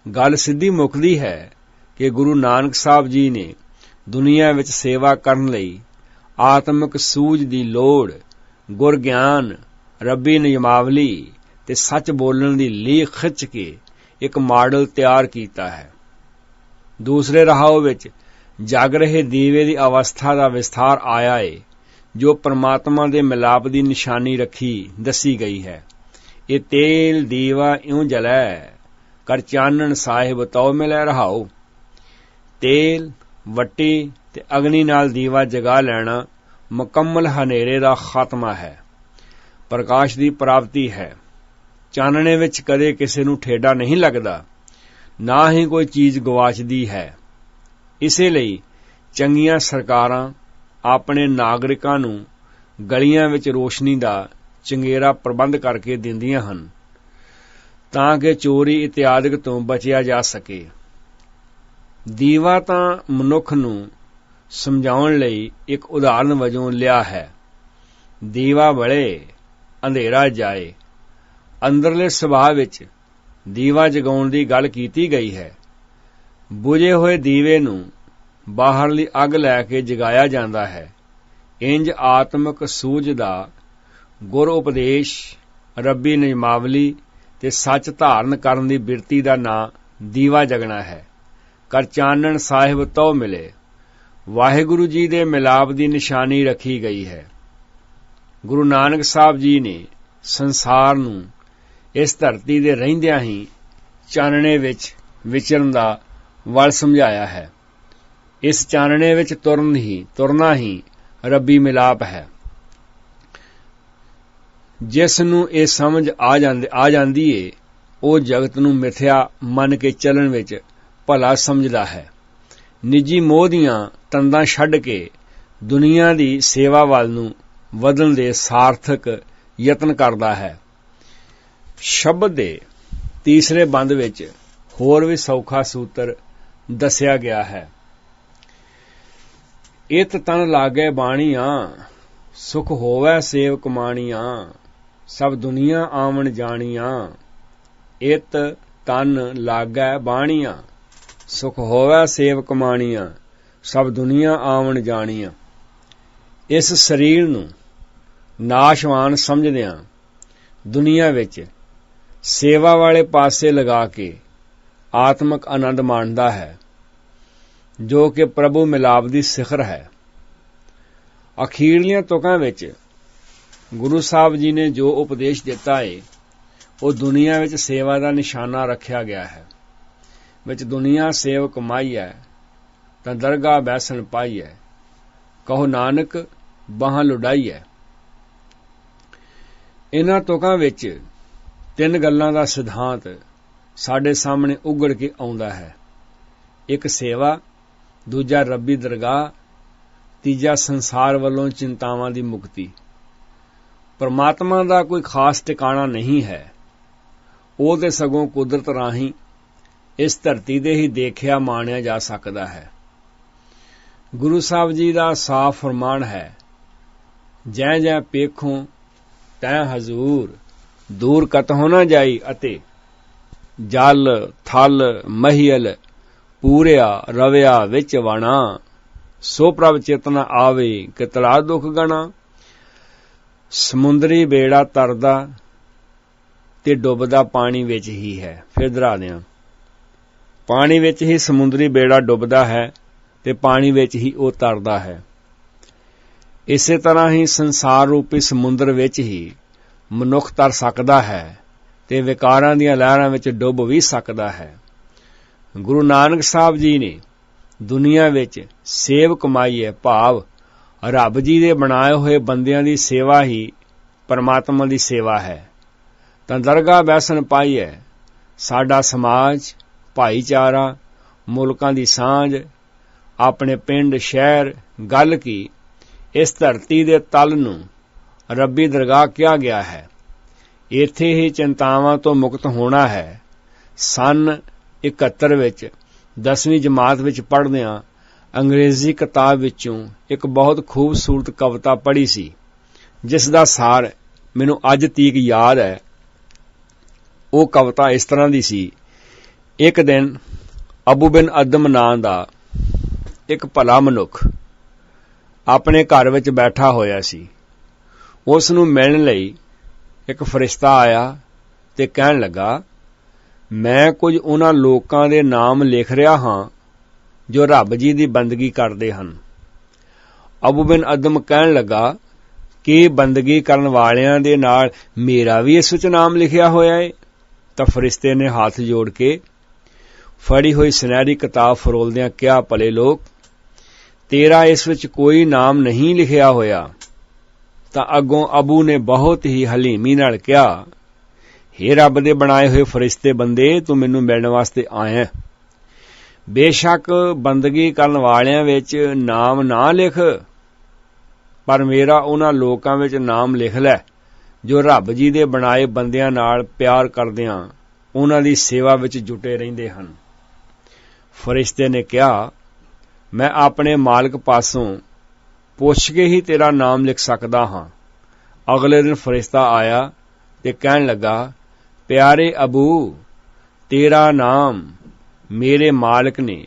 ਗੱਲ ਸਿੱਧੀ ਮੁੱਕਦੀ ਹੈ ਕਿ ਗੁਰੂ ਨਾਨਕ ਸਾਹਿਬ ਜੀ ਨੇ ਦੁਨੀਆ ਵਿੱਚ ਸੇਵਾ ਕਰਨ ਲਈ ਆਤਮਿਕ ਸੂਝ ਦੀ ਲੋੜ, ਗੁਰ ਗਿਆਨ, ਰੱਬੀ ਨਿਯਮਾਵਲੀ ਤੇ ਸੱਚ ਬੋਲਣ ਦੀ ਲੀਹ ਖਿੱਚ ਕੇ ਇੱਕ ਮਾਡਲ ਤਿਆਰ ਕੀਤਾ ਹੈ। ਦੂਸਰੇ ਰਾਹ ਵਿੱਚ ਜਗ ਰਹੇ ਦੀਵੇ ਦੀ ਅਵਸਥਾ ਦਾ ਵਿਸਥਾਰ ਆਇਆ ਏ, ਜੋ ਪਰਮਾਤਮਾ ਦੇ ਮਿਲਾਪ ਦੀ ਨਿਸ਼ਾਨੀ ਦੱਸੀ ਗਈ ਹੈ। ਇਹ ਤੇਲ ਦੀਵਾ ਇਉਂ ਜਲੈ ਕਰ ਚਾਨਣ ਸਾਹਿਬ ਤਉ ਮਿਲੈ ਰਹਾਉ। ਤੇਲ, ਵੱਟੀ ਤੇ ਅਗਨੀ ਨਾਲ ਦੀਵਾ ਜਗਾ ਲੈਣਾ ਮੁਕੰਮਲ ਹਨੇਰੇ ਦਾ ਖਾਤਮਾ ਹੈ, ਪ੍ਰਕਾਸ਼ ਦੀ ਪ੍ਰਾਪਤੀ ਹੈ। ਚਾਨਣੇ ਵਿੱਚ ਕਦੇ ਕਿਸੇ ਨੂੰ ਠੇਡਾ ਨਹੀਂ ਲੱਗਦਾ, ਨਾ ਹੀ ਕੋਈ ਚੀਜ਼ ਗਵਾਚਦੀ ਹੈ। ਇਸੇ ਲਈ ਚੰਗੀਆਂ ਸਰਕਾਰਾਂ ਆਪਣੇ ਨਾਗਰਿਕਾਂ ਨੂੰ ਗਲੀਆਂ ਵਿੱਚ ਰੋਸ਼ਨੀ ਦਾ ਚੰਗੇਰਾ ਪ੍ਰਬੰਧ ਕਰਕੇ ਦਿੰਦੀਆਂ ਹਨ, ਤਾਂ ਕਿ ਚੋਰੀ ਇਤਿਆਦਿਕ ਤੋਂ ਬਚਿਆ ਜਾ ਸਕੇ। ਦੀਵਾ ਤਾਂ ਮਨੁੱਖ ਨੂੰ ਸਮਝਾਉਣ ਲਈ ਇੱਕ ਉਦਾਹਰਨ ਵਜੋਂ ਲਿਆ ਹੈ। ਦੀਵਾ ਬਲੇ ਅੰਧੇਰਾ ਜਾਏ। ਅੰਦਰਲੇ ਸੁਭਾਅ ਵਿੱਚ ਦੀਵਾ ਜਗਾਉਣ ਦੀ ਗੱਲ ਕੀਤੀ ਗਈ ਹੈ। ਬੁਝੇ ਹੋਏ ਦੀਵੇ ਨੂੰ ਬਾਹਰਲੀ ਅੱਗ ਲੈ ਕੇ ਜਗਾਇਆ ਜਾਂਦਾ ਹੈ। ਇੰਜ ਆਤਮਿਕ ਸੂਝ ਦਾ ਗੁਰ ਉਪਦੇਸ਼, ਰੱਬੀ ਨਿਯਮਾਵਲੀ ਤੇ ਸੱਚ ਧਾਰਨ ਕਰਨ ਦੀ ਬਿਰਤੀ ਦਾ ਨਾਂ ਦੀਵਾ ਜਗਣਾ ਹੈ। ਕਰ ਚਾਨਣ ਸਾਹਿਬ ਤੋ ਮਿਲੇ, ਵਾਹਿਗੁਰੂ ਜੀ ਦੇ ਮਿਲਾਪ ਦੀ ਨਿਸ਼ਾਨੀ ਰੱਖੀ ਗਈ ਹੈ। ਗੁਰੂ ਨਾਨਕ ਸਾਹਿਬ ਜੀ ਨੇ ਸੰਸਾਰ ਨੂੰ ਇਸ ਧਰਤੀ ਦੇ ਰਹਿੰਦਿਆਂ ਹੀ ਚਾਨਣੇ ਵਿੱਚ ਵਿਚਰਨ ਦਾ ਵੱਲ ਸਮਝਾਇਆ ਹੈ। ਇਸ ਚਾਨਣੇ ਵਿੱਚ ਤੁਰਨਾ ਹੀ ਰੱਬੀ ਮਿਲਾਪ ਹੈ। ਜਿਸ ਨੂੰ ਇਹ ਸਮਝ ਆ ਜਾਂਦੀ ਏ, ਉਹ ਜਗਤ ਨੂੰ ਮਿਥਿਆ ਮੰਨ ਕੇ ਚੱਲਣ ਵਿੱਚ ਭਲਾ ਸਮਝਦਾ ਹੈ। ਨਿੱਜੀ ਮੋਹ ਦੀਆਂ ਤੰਦਾਂ ਛੱਡ ਕੇ ਦੁਨੀਆ ਦੀ ਸੇਵਾ ਵੱਲ ਨੂੰ ਵਧਣ ਦੇ ਸਾਰਥਕ ਯਤਨ ਕਰਦਾ ਹੈ। ਸ਼ਬਦ ਦੇ ਤੀਸਰੇ ਬੰਦ ਵਿੱਚ ਹੋਰ ਵੀ ਸੌਖਾ ਸੂਤਰ ਦੱਸਿਆ ਗਿਆ ਹੈ। ਇਤ ਤਨ ਲਾਗੇ ਬਾਣੀਆਂ, ਸੁਖ ਹੋਵੈ ਸੇਵ ਕਮਾਣੀਆਂ, ਸਭ ਦੁਨੀਆ ਆਵਣ ਜਾਣੀਆਂ। ਇਤ ਤਨ ਲਾਗੈ ਬਾਣੀਆਂ, ਸੁਖ ਹੋਵੈ ਸੇਵ ਕਮਾਣੀਆਂ, ਸਭ ਦੁਨੀਆ ਆਵਣ ਜਾਣੀਆਂ। ਇਸ ਸਰੀਰ ਨੂੰ ਨਾਸ਼ਵਾਨ ਸਮਝਦਿਆਂ ਦੁਨੀਆ ਵਿੱਚ ਸੇਵਾ ਵਾਲੇ ਪਾਸੇ ਲਗਾ ਕੇ ਆਤਮਿਕ ਆਨੰਦ ਮਾਣਦਾ ਹੈ, ਜੋ ਕਿ ਪ੍ਰਭੂ ਮਿਲਾਪ ਦੀ ਸਿਖਰ ਹੈ। ਅਖੀਰਲੀਆਂ ਤੁਕਾਂ ਵਿੱਚ ਗੁਰੂ ਸਾਹਿਬ ਜੀ ਨੇ ਜੋ ਉਪਦੇਸ਼ ਦਿੱਤਾ ਹੈ, ਉਹ ਦੁਨੀਆ ਵਿੱਚ ਸੇਵਾ ਦਾ ਨਿਸ਼ਾਨਾ ਰੱਖਿਆ ਗਿਆ ਹੈ। ਵਿੱਚ ਦੁਨੀਆ ਸੇਵ ਕਮਾਈ ਹੈ, ਤਾਂ ਦਰਗਾਹ ਬੈਸਣ ਪਾਈ ਹੈ, ਕਹੋ ਨਾਨਕ ਬਾਹਾਂ ਲੁਡਾਈ ਹੈ। ਇਹਨਾਂ ਤੁਕਾਂ ਵਿੱਚ ਤਿੰਨ ਗੱਲਾਂ ਦਾ ਸਿਧਾਂਤ ਸਾਡੇ ਸਾਹਮਣੇ ਉਘੜ ਕੇ ਆਉਂਦਾ ਹੈ। ਇੱਕ ਸੇਵਾ, ਦੂਜਾ ਰੱਬੀ ਦਰਗਾਹ, ਤੀਜਾ ਸੰਸਾਰ ਵੱਲੋਂ ਚਿੰਤਾਵਾਂ ਦੀ ਮੁਕਤੀ। ਪਰਮਾਤਮਾ ਦਾ ਕੋਈ ਖਾਸ ਟਿਕਾਣਾ ਨਹੀਂ ਹੈ, ਉਹ ਤੇ ਸਗੋਂ ਕੁਦਰਤ ਰਾਹੀਂ ਇਸ ਧਰਤੀ ਦੇ ਹੀ ਦੇਖਿਆ ਮਾਣਿਆ ਜਾ ਸਕਦਾ ਹੈ। ਗੁਰੂ ਸਾਹਿਬ ਜੀ ਦਾ ਸਾਫ਼ ਫਰਮਾਨ ਹੈ, ਜੈ ਜੈ ਪੇਖੋਂ ਤੈ ਹਜ਼ੂਰ, ਦੂਰ ਕਤਹੁ ਨਾ ਜਾਈ, ਅਤੇ ਜਲ ਥਲ ਮਹੀਲ ਪੂਰਿਆ ਰਵਿਆ ਵਿੱਚ ਵਣਾ, ਸੋ ਪ੍ਰਭ ਚੇਤਨਾ ਆਵੇ ਕਿਤਲਾ ਦੁਖ ਗਣਾ। ਸਮੁੰਦਰੀ ਬੇੜਾ ਤਰਦਾ ਤੇ ਡੁੱਬਦਾ ਪਾਣੀ ਵਿੱਚ ਹੀ ਹੈ। ਫਿਰ ਦੁਹਰਾ ਦਿਆਂ, ਪਾਣੀ ਵਿੱਚ ਹੀ ਸਮੁੰਦਰੀ ਬੇੜਾ ਡੁੱਬਦਾ ਹੈ ਤੇ ਪਾਣੀ ਵਿੱਚ ਹੀ ਉਹ ਤਰਦਾ ਹੈ। ਇਸੇ ਤਰ੍ਹਾਂ ਹੀ ਸੰਸਾਰ ਰੂਪੀ ਸਮੁੰਦਰ ਵਿੱਚ ਹੀ ਮਨੁੱਖ ਤਰ ਸਕਦਾ ਹੈ ਤੇ ਵਿਕਾਰਾਂ ਦੀਆਂ ਲਹਿਰਾਂ ਵਿੱਚ ਡੁੱਬ ਵੀ ਸਕਦਾ ਹੈ। ਗੁਰੂ ਨਾਨਕ ਸਾਹਿਬ ਜੀ ਨੇ ਦੁਨੀਆ ਵਿੱਚ ਸੇਵ ਕਮਾਈ ਹੈ, ਭਾਵ ਰੱਬ ਜੀ ਦੇ ਬਣਾਏ ਹੋਏ ਬੰਦਿਆਂ ਦੀ ਸੇਵਾ ਹੀ ਪਰਮਾਤਮਾ ਦੀ ਸੇਵਾ ਹੈ। ਤਾਂ ਦਰਗਾਹ ਬੈਸਣ ਪਾਈ ਹੈ, ਸਾਡਾ ਸਮਾਜ, ਭਾਈਚਾਰਾ, ਮੁਲਕਾਂ ਦੀ ਸਾਂਝ, ਆਪਣੇ ਪਿੰਡ ਸ਼ਹਿਰ, ਗੱਲ ਕੀ ਇਸ ਧਰਤੀ ਦੇ ਤਲ ਨੂੰ ਰੱਬੀ ਦਰਗਾਹ ਕਿਹਾ ਗਿਆ ਹੈ। ਇੱਥੇ ਹੀ ਚਿੰਤਾਵਾਂ ਤੋਂ ਮੁਕਤ ਹੋਣਾ ਹੈ। ਸੰਨ 71 ਵਿੱਚ 10ਵੀਂ ਜਮਾਤ ਵਿੱਚ ਪੜ੍ਹਦਿਆਂ ਅੰਗਰੇਜ਼ੀ ਕਿਤਾਬ ਵਿੱਚੋਂ ਇੱਕ ਬਹੁਤ ਖੂਬਸੂਰਤ ਕਵਿਤਾ ਪੜ੍ਹੀ ਸੀ, ਜਿਸ ਦਾ ਸਾਰ ਮੈਨੂੰ ਅੱਜ ਤੀਕ ਯਾਦ ਹੈ। ਉਹ ਕਵਿਤਾ ਇਸ ਤਰ੍ਹਾਂ ਦੀ ਸੀ। ਇੱਕ ਦਿਨ ਅਬੂ ਬਿਨ ਅਦਮ ਨਾਂ ਦਾ ਇੱਕ ਭਲਾ ਮਨੁੱਖ ਆਪਣੇ ਘਰ ਵਿੱਚ ਬੈਠਾ ਹੋਇਆ ਸੀ। ਉਸ ਨੂੰ ਮਿਲਣ ਲਈ ਇੱਕ ਫਰਿਸ਼ਤਾ ਆਇਆ ਤੇ ਕਹਿਣ ਲੱਗਾ, ਮੈਂ ਕੁਝ ਉਹਨਾਂ ਲੋਕਾਂ ਦੇ ਨਾਮ ਲਿਖ ਰਿਹਾ ਹਾਂ ਜੋ ਰੱਬ ਜੀ ਦੀ ਬੰਦਗੀ ਕਰਦੇ ਹਨ। ਅਬੂ ਬਿਨ ਅਦਮ ਕਹਿਣ ਲੱਗਾ, ਕਿ ਬੰਦਗੀ ਕਰਨ ਵਾਲਿਆਂ ਦੇ ਨਾਲ ਮੇਰਾ ਵੀ ਇਸ ਵਿੱਚ ਨਾਮ ਲਿਖਿਆ ਹੋਇਆ ਹੈ? ਤਾਂ ਫਰਿਸ਼ਤੇ ਨੇ ਹੱਥ ਜੋੜ ਕੇ ਫੜੀ ਹੋਈ ਸੁਨਹਿਰੀ ਕਿਤਾਬ ਫਰੋਲਦਿਆਂ ਕਿਹਾ, ਭਲੇ ਲੋਕ, ਤੇਰਾ ਇਸ ਵਿੱਚ ਕੋਈ ਨਾਮ ਨਹੀਂ ਲਿਖਿਆ ਹੋਇਆ। ਤਾਂ ਅੱਗੋਂ ਅਬੂ ਨੇ ਬਹੁਤ ਹੀ ਹਲੀਮੀ ਨਾਲ ਕਿਹਾ, ਹੇ ਰੱਬ ਦੇ ਬਣਾਏ ਹੋਏ ਫਰਿਸ਼ਤੇ ਬੰਦੇ, ਤੂੰ ਮੈਨੂੰ ਮਿਲਣ ਵਾਸਤੇ ਆਇਆ। ਬੇਸ਼ੱਕ ਬੰਦਗੀ ਕਰਨ ਵਾਲਿਆਂ ਵਿੱਚ ਨਾਮ ਨਾ ਲਿਖ, ਪਰ ਮੇਰਾ ਉਹਨਾਂ ਲੋਕਾਂ ਵਿੱਚ ਨਾਮ ਲਿਖ ਲੈ ਜੋ ਰੱਬ ਜੀ ਦੇ ਬਣਾਏ ਬੰਦਿਆਂ ਨਾਲ ਪਿਆਰ ਕਰਦਿਆਂ ਉਹਨਾਂ ਦੀ ਸੇਵਾ ਵਿੱਚ ਜੁਟੇ ਰਹਿੰਦੇ ਹਨ। ਫਰਿਸ਼ਤੇ ਨੇ ਕਿਹਾ, ਮੈਂ ਆਪਣੇ ਮਾਲਕ ਪਾਸੋਂ ਪੁੱਛ ਕੇ ਹੀ ਤੇਰਾ ਨਾਮ ਲਿਖ ਸਕਦਾ ਹਾਂ। ਅਗਲੇ ਦਿਨ ਫਰਿਸ਼ਤਾ ਆਇਆ ਤੇ ਕਹਿਣ ਲੱਗਾ, ਪਿਆਰੇ ਅਬੂ, ਤੇਰਾ ਨਾਮ ਮੇਰੇ ਮਾਲਕ ਨੇ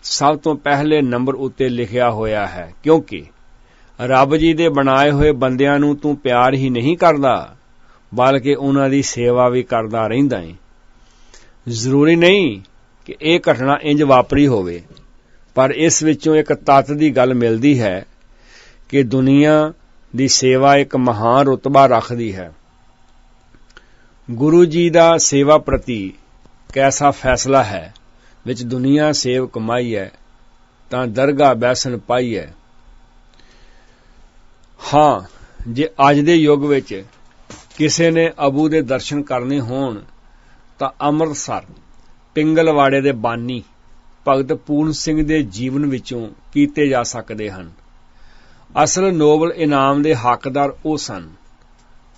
ਸਭ ਤੋਂ ਪਹਿਲੇ ਨੰਬਰ ਉੱਤੇ ਲਿਖਿਆ ਹੋਇਆ ਹੈ, ਕਿਉਂਕਿ ਰੱਬ ਜੀ ਦੇ ਬਣਾਏ ਹੋਏ ਬੰਦਿਆਂ ਨੂੰ ਤੂੰ ਪਿਆਰ ਹੀ ਨਹੀਂ ਕਰਦਾ, ਬਲਕਿ ਉਹਨਾਂ ਦੀ ਸੇਵਾ ਵੀ ਕਰਦਾ ਰਹਿੰਦਾ ਏ। ਜ਼ਰੂਰੀ ਨਹੀਂ ਕਿ ਇਹ ਘਟਨਾ ਇੰਜ ਵਾਪਰੀ ਹੋਵੇ, ਪਰ ਇਸ ਵਿੱਚੋਂ ਇੱਕ ਤੱਤ ਦੀ ਗੱਲ ਮਿਲਦੀ ਹੈ ਕਿ ਦੁਨੀਆ ਦੀ ਸੇਵਾ ਇੱਕ ਮਹਾਨ ਰੁਤਬਾ ਰੱਖਦੀ ਹੈ। ਗੁਰੂ ਜੀ ਦਾ ਸੇਵਾ ਪ੍ਰਤੀ ਕੈਸਾ ਫੈਸਲਾ ਹੈ, ਵਿੱਚ ਦੁਨੀਆ ਸੇਵ ਕਮਾਈ ਹੈ ਤਾਂ ਦਰਗਾਹ ਬੈਸਣ ਪਾਈ ਹੈ। ਹਾਂ, ਜੇ ਅੱਜ ਦੇ ਯੁੱਗ ਵਿੱਚ ਕਿਸੇ ਨੇ ਅਬੂ ਦੇ ਦਰਸ਼ਨ ਕਰਨੇ ਹੋਣ ਤਾਂ ਅੰਮ੍ਰਿਤਸਰ ਪਿੰਗਲਵਾੜੇ ਦੇ ਬਾਨੀ ਭਗਤ ਪੂਰਨ ਸਿੰਘ ਦੇ ਜੀਵਨ ਵਿੱਚੋਂ ਕੀਤੇ ਜਾ ਸਕਦੇ ਹਨ। ਅਸਲ ਨੋਬਲ ਇਨਾਮ ਦੇ ਹੱਕਦਾਰ ਉਹ ਸਨ,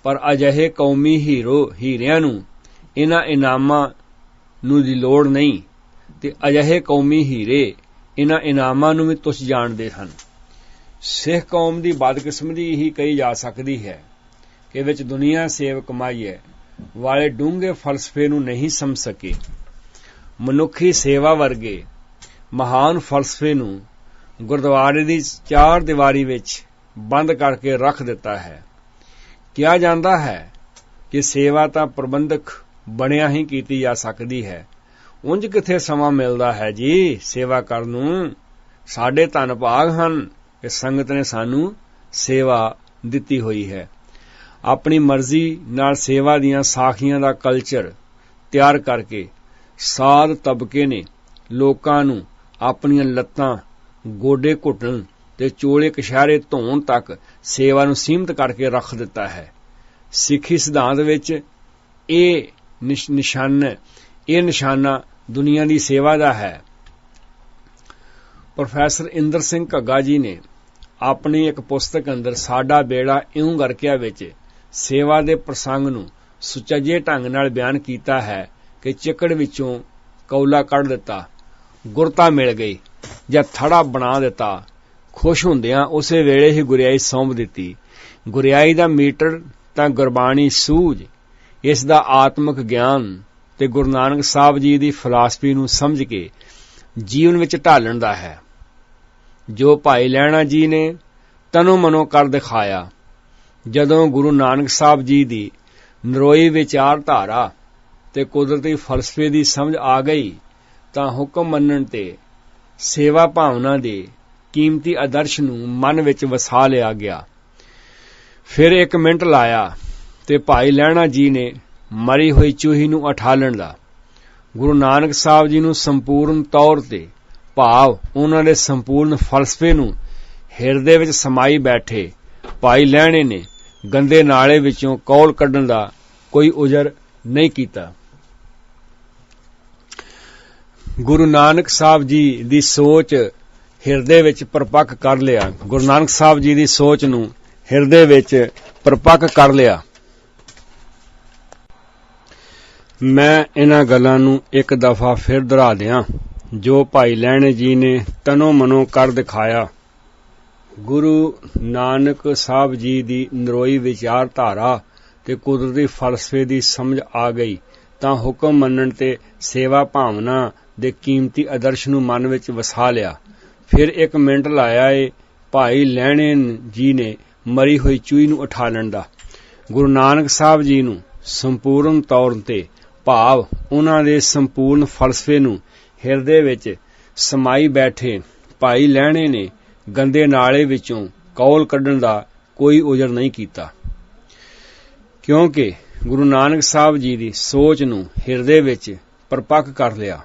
ਪਰ ਅਜਿਹੇ ਕੌਮੀ ਹੀਰਿਆਂ ਨੂੰ ਇਹਨਾਂ ਇਨਾਮਾਂ ਨੂੰ ਦੀ ਲੋੜ ਨਹੀਂ, ਤੇ ਅਜਿਹੇ ਕੌਮੀ ਹੀਰੇ ਇਹਨਾਂ ਇਨਾਮਾਂ ਨੂੰ ਵੀ ਤੁੱਛ ਜਾਣਦੇ ਹਨ। ਸਿੱਖ ਕੌਮ ਦੀ ਬਦਕਿਸਮਤੀ ਹੀ ਕਹੀ ਜਾ ਸਕਦੀ ਹੈ ਕਿ ਵਿੱਚ ਦੁਨੀਆ ਸੇਵ ਕਮਾਈ ਹੈ ਵਾਲੇ ਡੂੰਘੇ ਫਲਸਫੇ ਨੂੰ ਨਹੀਂ ਸਮਝ ਸਕੇ। ਮਨੁੱਖੀ ਸੇਵਾ ਵਰਗੇ ਮਹਾਨ ਫਲਸਫੇ ਨੂੰ ਗੁਰਦੁਆਰੇ ਦੀ ਚਾਰ ਦੀਵਾਰੀ ਵਿੱਚ ਬੰਦ ਕਰਕੇ ਰੱਖ ਦਿੱਤਾ ਹੈ। ਕਿਹਾ ਜਾਂਦਾ ਹੈ ਕਿ ਸੇਵਾ ਤਾਂ ਪ੍ਰਬੰਧਕ ਬਣਿਆ ਹੀ ਕੀਤੀ ਜਾ ਸਕਦੀ ਹੈ, ਉਂਝ ਕਿੱਥੇ ਸਮਾਂ ਮਿਲਦਾ ਹੈ ਜੀ ਸੇਵਾ ਕਰਨ ਨੂੰ। ਸਾਡੇ ਧੰਨ ਭਾਗ ਹਨ ਕਿ ਸੰਗਤ ਨੇ ਸਾਨੂੰ ਸੇਵਾ ਦਿੱਤੀ ਹੋਈ ਹੈ। ਆਪਣੀ ਮਰਜ਼ੀ ਨਾਲ ਸੇਵਾ ਦੀਆਂ ਸਾਖੀਆਂ ਦਾ ਕਲਚਰ ਤਿਆਰ ਕਰਕੇ ਸਾਧ ਤਬਕੇ ਨੇ ਲੋਕਾਂ ਨੂੰ ਆਪਣੀਆਂ ਲੱਤਾਂ ਗੋਡੇ ਘੁੱਟਣ ਤੇ ਚੋਲੇ ਕਸ਼ਹਿਰੇ ਧੋਣ ਤੱਕ ਸੇਵਾ ਨੂੰ ਸੀਮਿਤ ਕਰਕੇ ਰੱਖ ਦਿੱਤਾ ਹੈ। ਸਿੱਖੀ ਸਿਧਾਂਤ ਵਿੱਚ ਇਹ ਨਿਸ਼ਾਨਾ ਦੁਨੀਆ ਦੀ ਸੇਵਾ ਦਾ ਹੈ। ਪ੍ਰੋਫੈਸਰ ਇੰਦਰ ਸਿੰਘ ਘੱਗਾ ਜੀ ਨੇ ਆਪਣੀ ਇੱਕ ਪੁਸਤਕ ਅੰਦਰ ਸਾਡਾ ਬੇੜਾ ਇਉਂ ਗਰਕਿਆ ਵਿੱਚ ਸੇਵਾ ਦੇ ਪ੍ਰਸੰਗ ਨੂੰ ਸੁਚੱਜੇ ਢੰਗ ਨਾਲ ਬਿਆਨ ਕੀਤਾ ਹੈ ਕਿ ਚਿੱਕੜ ਵਿੱਚੋਂ ਕੌਲਾ ਕੱਢ ਦਿੱਤਾ, ਗੁਰਤਾ ਮਿਲ ਗਈ ਜਾਂ ਥੜਾ ਬਣਾ ਦਿੱਤਾ, ਖੁਸ਼ ਹੁੰਦਿਆਂ ਉਸੇ ਵੇਲੇ ਹੀ ਗੁਰਿਆਈ ਸੌਂਪ ਦਿੱਤੀ। ਗੁਰਿਆਈ ਦਾ ਮੀਟਰ ਤਾਂ ਗੁਰਬਾਣੀ ਸੂਝ, ਇਸ ਦਾ ਆਤਮਿਕ ਗਿਆਨ ਤੇ ਗੁਰੂ ਨਾਨਕ ਸਾਹਿਬ ਜੀ ਦੀ ਫਿਲਾਸਫੀ ਨੂੰ ਸਮਝ ਕੇ ਜੀਵਨ ਵਿੱਚ ਢਾਲਣ ਦਾ ਹੈ। ਜੋ ਭਾਈ ਲਹਿਣਾ ਜੀ ਨੇ ਤਨੋਂ ਮਨੋਂ ਕਰ ਦਿਖਾਇਆ। ਜਦੋਂ ਗੁਰੂ ਨਾਨਕ ਸਾਹਿਬ ਜੀ ਦੀ ਨਰੋਈ ਵਿਚਾਰਧਾਰਾ ਤੇ ਕੁਦਰਤੀ ਫਲਸਫੇ ਦੀ ਸਮਝ ਆ ਗਈ ਤਾਂ ਹੁਕਮ ਮੰਨਣ ਤੇ ਸੇਵਾ ਭਾਵਨਾ ਦੇ ਕੀਮਤੀ ਆਦਰਸ਼ ਨੂੰ ਮਨ ਵਿੱਚ ਵਸਾ ਲਿਆ ਗਿਆ। ਫਿਰ 1 ਮਿੰਟ ਲਾਇਆ ਤੇ ਭਾਈ ਲਹਿਣਾ ਜੀ ਨੇ ਮਰੀ ਹੋਈ ਚੂਹੀ ਨੂੰ ਉਠਾਲਣ ਦਾ ਗੁਰੂ ਨਾਨਕ ਸਾਹਿਬ ਜੀ ਨੂੰ ਸੰਪੂਰਨ ਤੌਰ ਤੇ ਭਾਵ ਉਹਨਾਂ ਦੇ ਸੰਪੂਰਨ ਫਲਸਫੇ ਨੂੰ ਹਿਰਦੇ ਵਿੱਚ ਸਮਾਈ ਬੈਠੇ ਭਾਈ ਲਹਿਣੇ ਨੇ ਗੰਦੇ ਨਾਲੇ ਵਿੱਚੋਂ ਕੌਲ ਕੱਢਣ ਦਾ ਕੋਈ ਉਜਰ ਨਹੀਂ ਕੀਤਾ। ਗੁਰੂ ਨਾਨਕ ਸਾਹਿਬ ਜੀ ਦੀ ਸੋਚ ਹਿਰਦੇ ਵਿੱਚ ਪਰਪੱਕ ਕਰ ਲਿਆ। ਗੁਰੂ ਨਾਨਕ ਸਾਹਿਬ ਜੀ ਦੀ ਸੋਚ ਨੂੰ ਹਿਰਦੇ ਵਿੱਚ ਪਰਪੱਕ ਕਰ ਲਿਆ। ਮੈਂ ਇਹਨਾਂ ਗੱਲਾਂ ਨੂੰ ਇੱਕ ਦਫਾ ਫਿਰ ਦੁਹਰਾ ਦਿਆਂ ਜੋ ਭਾਈ ਲਹਿਣੇ ਜੀ ਨੇ ਤਨੋਂ ਮਨੋਂ ਕਰ ਦਿਖਾਇਆ। ਗੁਰੂ ਨਾਨਕ ਸਾਹਿਬ ਜੀ ਦੀ ਨਰੋਈ ਵਿਚਾਰਧਾਰਾ ਤੇ ਕੁਦਰਤੀ ਫਲਸਫੇ ਦੀ ਸਮਝ ਆ ਗਈ ਤਾਂ ਹੁਕਮ ਮੰਨਣ ਤੇ ਸੇਵਾ ਭਾਵਨਾ ਦੇ ਕੀਮਤੀ ਆਦਰਸ਼ ਨੂੰ ਮਨ ਵਿੱਚ ਵਸਾ ਲਿਆ। ਫਿਰ 1 ਮਿੰਟ ਲਾਇਆ ਏ ਭਾਈ ਲਹਿਣੇ ਜੀ ਨੇ ਮਰੀ ਹੋਈ ਚੂਹੀ ਨੂੰ ਉਠਾਲਣ ਦਾ ਗੁਰੂ ਨਾਨਕ ਸਾਹਿਬ ਜੀ ਨੂੰ ਸੰਪੂਰਨ ਤੌਰ ਤੇ ਭਾਵ ਉਹਨਾਂ ਦੇ ਸੰਪੂਰਨ ਫਲਸਫੇ ਨੂੰ ਹਿਰਦੇ ਵਿੱਚ ਸਮਾਈ ਬੈਠੇ ਭਾਈ ਲਹਿਣੇ ਨੇ ਗੰਦੇ ਨਾਲੇ ਵਿੱਚੋਂ ਕੌਲ ਕੱਢਣ ਦਾ ਕੋਈ ਉਜਰ ਨਹੀਂ ਕੀਤਾ, ਕਿਉਂਕਿ ਗੁਰੂ ਨਾਨਕ ਸਾਹਿਬ ਜੀ ਦੀ ਸੋਚ ਨੂੰ ਹਿਰਦੇ ਵਿੱਚ ਪਰਪੱਕ ਕਰ ਲਿਆ।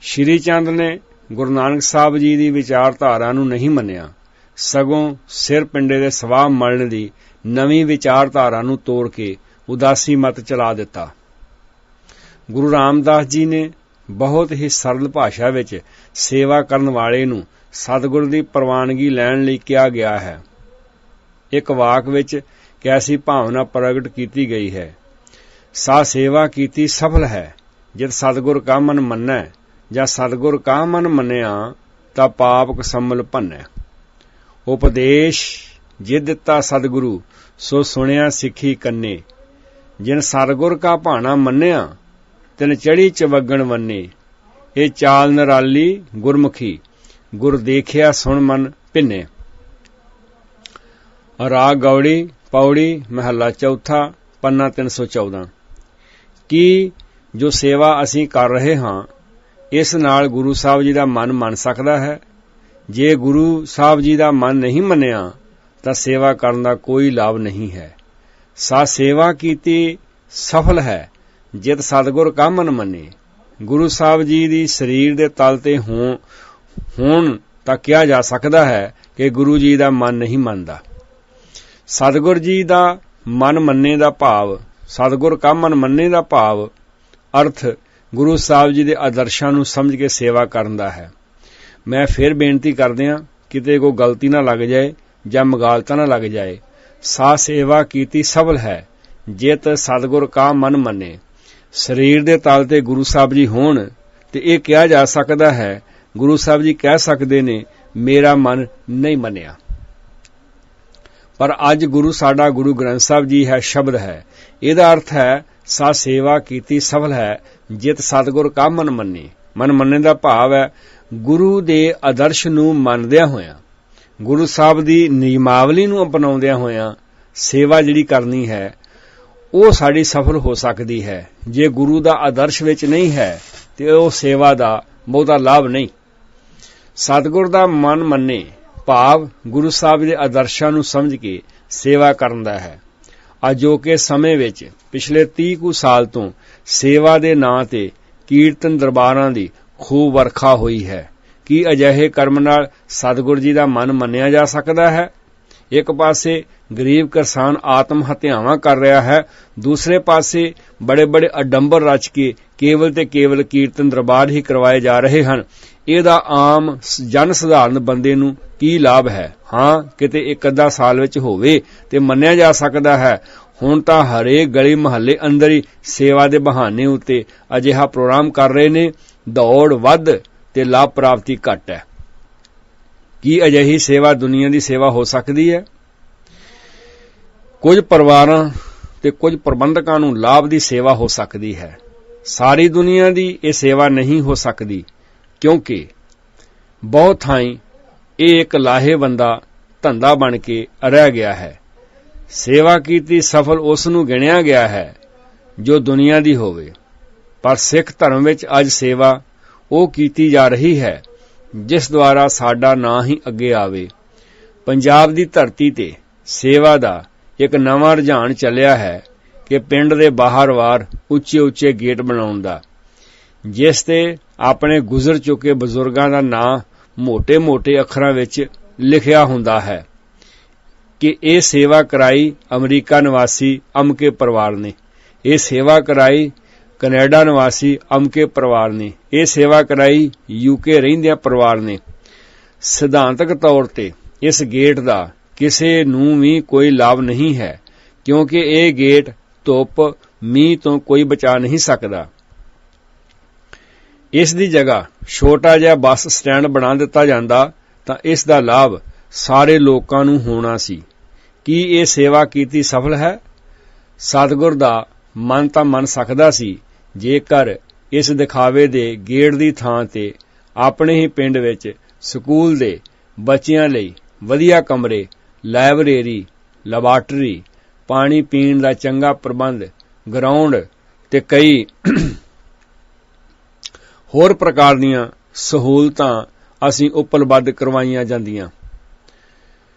ਸ਼੍ਰੀ ਚੰਦ ਨੇ ਗੁਰੂ ਨਾਨਕ ਸਾਹਿਬ ਜੀ ਦੀ ਵਿਚਾਰਧਾਰਾ ਨੂੰ ਨਹੀਂ ਮੰਨਿਆ, ਸਗੋਂ ਸਿਰ ਪਿੰਡੇ ਦੇ ਸਵਾਹ ਮਲਣ ਦੀ ਨਵੀਂ ਵਿਚਾਰਧਾਰਾ ਨੂੰ ਤੋੜ ਕੇ ਉਦਾਸੀ ਮਤ ਚਲਾ ਦਿੱਤਾ। ਗੁਰੂ ਰਾਮਦਾਸ ਜੀ ਨੇ ਬਹੁਤ ਹੀ ਸਰਲ ਭਾਸ਼ਾ ਵਿੱਚ ਸੇਵਾ ਕਰਨ ਵਾਲੇ ਨੂੰ ਸਤਿਗੁਰ ਦੀ ਪ੍ਰਵਾਨਗੀ ਲੈਣ ਲਈ ਕਿਹਾ ਗਿਆ ਹੈ। ਇੱਕ ਵਾਕ ਵਿੱਚ ਕੈਸੀ ਭਾਵਨਾ ਪ੍ਰਗਟ ਕੀਤੀ ਗਈ ਹੈ, ਸਾ ਸੇਵਾ ਕੀਤੀ ਸਫਲ ਹੈ ਜਦ ਸਤਿਗੁਰ ਕਾ ਮਨ ਮੰਨੈ, ਜਾਂ ਸਤਿਗੁਰ ਕਾ ਮਨ ਮੰਨਿਆ ਤਾਂ ਪਾਪ ਕਸੰਮਲ ਭੰਨੈ। ਉਪਦੇਸ਼ ਜੇ ਦਿੱਤਾ ਸਤਿਗੁਰੂ ਸੋ ਸੁਣਿਆ ਸਿੱਖੀ ਕੰਨੇ, ਜਿਨ ਸਤਿਗੁਰ ਕਾ ਭਾਣਾ ਮੰਨਿਆ ਤਿਨ ਚੜੀ ਚਵੱਗਣ ਵੰਨੇ। ਇਹ ਚਾਲ ਨਿਰਾਲੀ ਗੁਰਮੁਖੀ ਗੁਰ ਦੇਖਿਆ ਸੁਣ ਮਨ ਭਿੰਨੇ। राग गौड़ी पौड़ी महला चौथा पन्ना 314। कि जो सेवा असीं कर रहे हां इस नाल गुरु साहब जी दा मन मन सकदा है? जे गुरु साहब जी दा मन नहीं मन्निया तां सेवा करन दा कोई लाभ नहीं है। सा सेवा कीती सफल है जित सतगुर का मन मन्ने। गुरु साहब जी दी शरीर दे तल ते होण तां किहा जा सकदा है कि गुरु जी दा मन नहीं मनदा। सतगुर जी दा मन मन्ने दा भाव, सतगुर का मन मन्ने दा भाव अर्थ गुरु साहब जी दे आदर्शां नूं समझ के सेवा करन दा है। मैं फिर बेनती करदिआं किते कोई गलती ना लग जाए जां मगालता ना लग जाए। सा सेवा कीती सफल है जित सतगुर का मन मन्ने। शरीर दे तल ते गुरु साहब जी होण ते इह किहा जा सकदा है, गुरु साहब जी कह सकदे ने मेरा मन नहीं मन्निया। पर अज गुरु साडा गुरु ग्रंथ साहब जी है शब्द है। इहदा अर्थ है सा सेवा कीती सफल है जित सतगुर का मन मन्ने। मन मन्ने दा भाव है गुरु दे आदर्श नूं मनदिआं होइआं, गुरु साहब दी नियमावली नूं अपनाउंदिआं होइआं सेवा जिहड़ी करनी है ਉਹ ਸਾਡੀ ਸਫਲ ਹੋ ਸਕਦੀ ਹੈ। ਜੇ ਗੁਰੂ ਦਾ ਆਦਰਸ਼ ਵਿੱਚ ਨਹੀਂ ਹੈ ਤੇ ਉਹ ਸੇਵਾ ਦਾ ਬਹੁਤਾ ਲਾਭ ਨਹੀਂ। ਸਤਿਗੁਰ ਦਾ ਮਨ ਮੰਨੇ ਭਾਵ ਗੁਰੂ ਸਾਹਿਬ ਦੇ ਆਦਰਸ਼ਾਂ ਨੂੰ ਸਮਝ ਕੇ ਸੇਵਾ ਕਰਨ ਦਾ ਹੈ। ਅਜੋਕੇ ਸਮੇਂ ਵਿੱਚ ਪਿਛਲੇ 30 ਕੁ ਸਾਲ ਤੋਂ ਸੇਵਾ ਦੇ ਨਾਂ ਤੇ ਕੀਰਤਨ ਦਰਬਾਰਾਂ ਦੀ ਖੂਬ ਵਰਖਾ ਹੋਈ ਹੈ। ਕੀ ਅਜਿਹੇ ਕਰਮ ਨਾਲ ਸਤਿਗੁਰ ਜੀ ਦਾ ਮਨ ਮੰਨਿਆ ਜਾ ਸਕਦਾ ਹੈ? ਇੱਕ ਪਾਸੇ ਗਰੀਬ ਕਿਸਾਨ ਆਤਮ ਹੱਤਿਆਵਾਂ ਕਰ ਰਿਹਾ ਹੈ, ਦੂਸਰੇ ਪਾਸੇ ਬੜੇ ਬੜੇ ਅਡੰਬਰ ਰਚ ਕੇ ਕੇਵਲ ਤੇ ਕੇਵਲ ਕੀਰਤਨ ਦਰਬਾਰ ਹੀ ਕਰਵਾਏ ਜਾ ਰਹੇ ਹਨ। ਇਹਦਾ ਆਮ ਜਨ ਸਧਾਰਨ ਬੰਦੇ ਨੂੰ ਕੀ ਲਾਭ ਹੈ? ਹਾਂ, ਕਿਤੇ ਇੱਕ ਅੱਧਾ ਸਾਲ ਵਿੱਚ ਹੋਵੇ ਤੇ ਮੰਨਿਆ ਜਾ ਸਕਦਾ ਹੈ। ਹੁਣ ਤਾਂ ਹਰੇਕ ਗਲੀ ਮੁਹੱਲੇ ਅੰਦਰ ਹੀ ਸੇਵਾ ਦੇ ਬਹਾਨੇ ਉੱਤੇ ਅਜਿਹਾ ਪ੍ਰੋਗਰਾਮ ਕਰ ਰਹੇ ਨੇ। ਦੌੜ ਵੱਧ ਤੇ ਲਾਭ ਪ੍ਰਾਪਤੀ ਘੱਟ ਹੈ। ਕੀ ਅਜਿਹੀ ਸੇਵਾ ਦੁਨੀਆ ਦੀ ਸੇਵਾ ਹੋ ਸਕਦੀ ਹੈ? ਕੁਝ ਪਰਿਵਾਰਾਂ ਤੇ ਕੁਝ ਪ੍ਰਬੰਧਕਾਂ ਨੂੰ ਲਾਭ ਦੀ ਸੇਵਾ ਹੋ ਸਕਦੀ ਹੈ। ਸਾਰੀ ਦੁਨੀਆ ਦੀ ਇਹ ਸੇਵਾ ਨਹੀਂ ਹੋ ਸਕਦੀ, ਕਿਉਂਕਿ ਬਹੁਤ ਥਾਈਂ ਇਹ ਇੱਕ ਲਾਹੇਵੰਦਾ ਧੰਦਾ ਬਣ ਕੇ ਰਹਿ ਗਿਆ ਹੈ। ਸੇਵਾ ਕੀਤੀ ਸਫਲ ਉਸ ਨੂੰ ਗਿਣਿਆ ਗਿਆ ਹੈ ਜੋ ਦੁਨੀਆ ਦੀ ਹੋਵੇ। ਪਰ ਸਿੱਖ ਧਰਮ ਵਿੱਚ ਅੱਜ ਸੇਵਾ ਉਹ ਕੀਤੀ ਜਾ ਰਹੀ ਹੈ ਜਿਸ ਦੁਆਰਾ ਸਾਡਾ ਨਾਂ ਹੀ ਅੱਗੇ ਆਵੇ। ਪੰਜਾਬ ਦੀ ਧਰਤੀ ਤੇ ਸੇਵਾ ਦਾ ਇੱਕ ਨਵਾਂ ਰੁਝਾਨ ਚੱਲਿਆ ਹੈ ਕਿ ਪਿੰਡ ਦੇ ਬਾਹਰ-ਵਾਰ ਉੱਚੇ-ਉੱਚੇ ਗੇਟ ਬਣਾਉਣ ਦਾ, ਜਿਸ ਤੇ ਆਪਣੇ ਗੁਜ਼ਰ ਚੁੱਕੇ ਬਜ਼ੁਰਗਾਂ ਦਾ ਨਾਂ ਮੋਟੇ-ਮੋਟੇ ਅੱਖਰਾਂ ਵਿੱਚ ਲਿਖਿਆ ਹੁੰਦਾ ਹੈ ਕਿ ਇਹ ਸੇਵਾ ਕਰਾਈ ਅਮਰੀਕਾ ਨਿਵਾਸੀ ਅਮਕੇ ਪਰਿਵਾਰ ਨੇ, ਇਹ ਸੇਵਾ ਕਰਾਈ ਕੈਨੇਡਾ ਨਿਵਾਸੀ ਅਮਕੇ ਪਰਿਵਾਰ ਨੇ, ਇਹ ਸੇਵਾ ਕਰਾਈ ਯੂਕੇ ਰਹਿੰਦਿਆਂ ਪਰਿਵਾਰ ਨੇ। ਸਿਧਾਂਤਕ ਤੌਰ ਤੇ ਇਸ ਗੇਟ ਦਾ ਕਿਸੇ ਨੂੰ ਵੀ ਕੋਈ ਲਾਭ ਨਹੀਂ ਹੈ, ਕਿਉਂਕਿ ਇਹ ਗੇਟ ਧੁੱਪ ਮੀਂਹ ਤੋਂ ਕੋਈ ਬਚਾ ਨਹੀਂ ਸਕਦਾ। ਇਸ ਦੀ ਜਗ੍ਹਾ ਛੋਟਾ ਜਿਹਾ ਬੱਸ ਸਟੈਂਡ ਬਣਾ ਦਿੱਤਾ ਜਾਂਦਾ ਤਾਂ ਇਸ ਦਾ ਲਾਭ ਸਾਰੇ ਲੋਕਾਂ ਨੂੰ ਹੋਣਾ ਸੀ। ਕੀ ਇਹ ਸੇਵਾ ਕੀਤੀ ਸਫਲ ਹੈ? ਸਤਿਗੁਰ ਦਾ ਮਨ ਤਾਂ ਮੰਨ ਸਕਦਾ ਸੀ ਜੇਕਰ ਇਸ ਦਿਖਾਵੇ ਦੇ ਗੇਟ ਦੀ ਥਾਂ ਤੇ ਆਪਣੇ ਹੀ ਪਿੰਡ ਵਿੱਚ ਸਕੂਲ ਦੇ ਬੱਚਿਆਂ ਲਈ ਵਧੀਆ ਕਮਰੇ, ਲਾਇਬ੍ਰੇਰੀ, ਲੈਬਾਰਟਰੀ, ਪਾਣੀ ਪੀਣ ਦਾ ਚੰਗਾ ਪ੍ਰਬੰਧ, ਗਰਾਊਂਡ ਤੇ ਕਈ ਹੋਰ ਪ੍ਰਕਾਰ ਦੀਆਂ ਸਹੂਲਤਾਂ ਅਸੀਂ ਉਪਲਬਧ ਕਰਵਾਈਆਂ ਜਾਂਦੀਆਂ।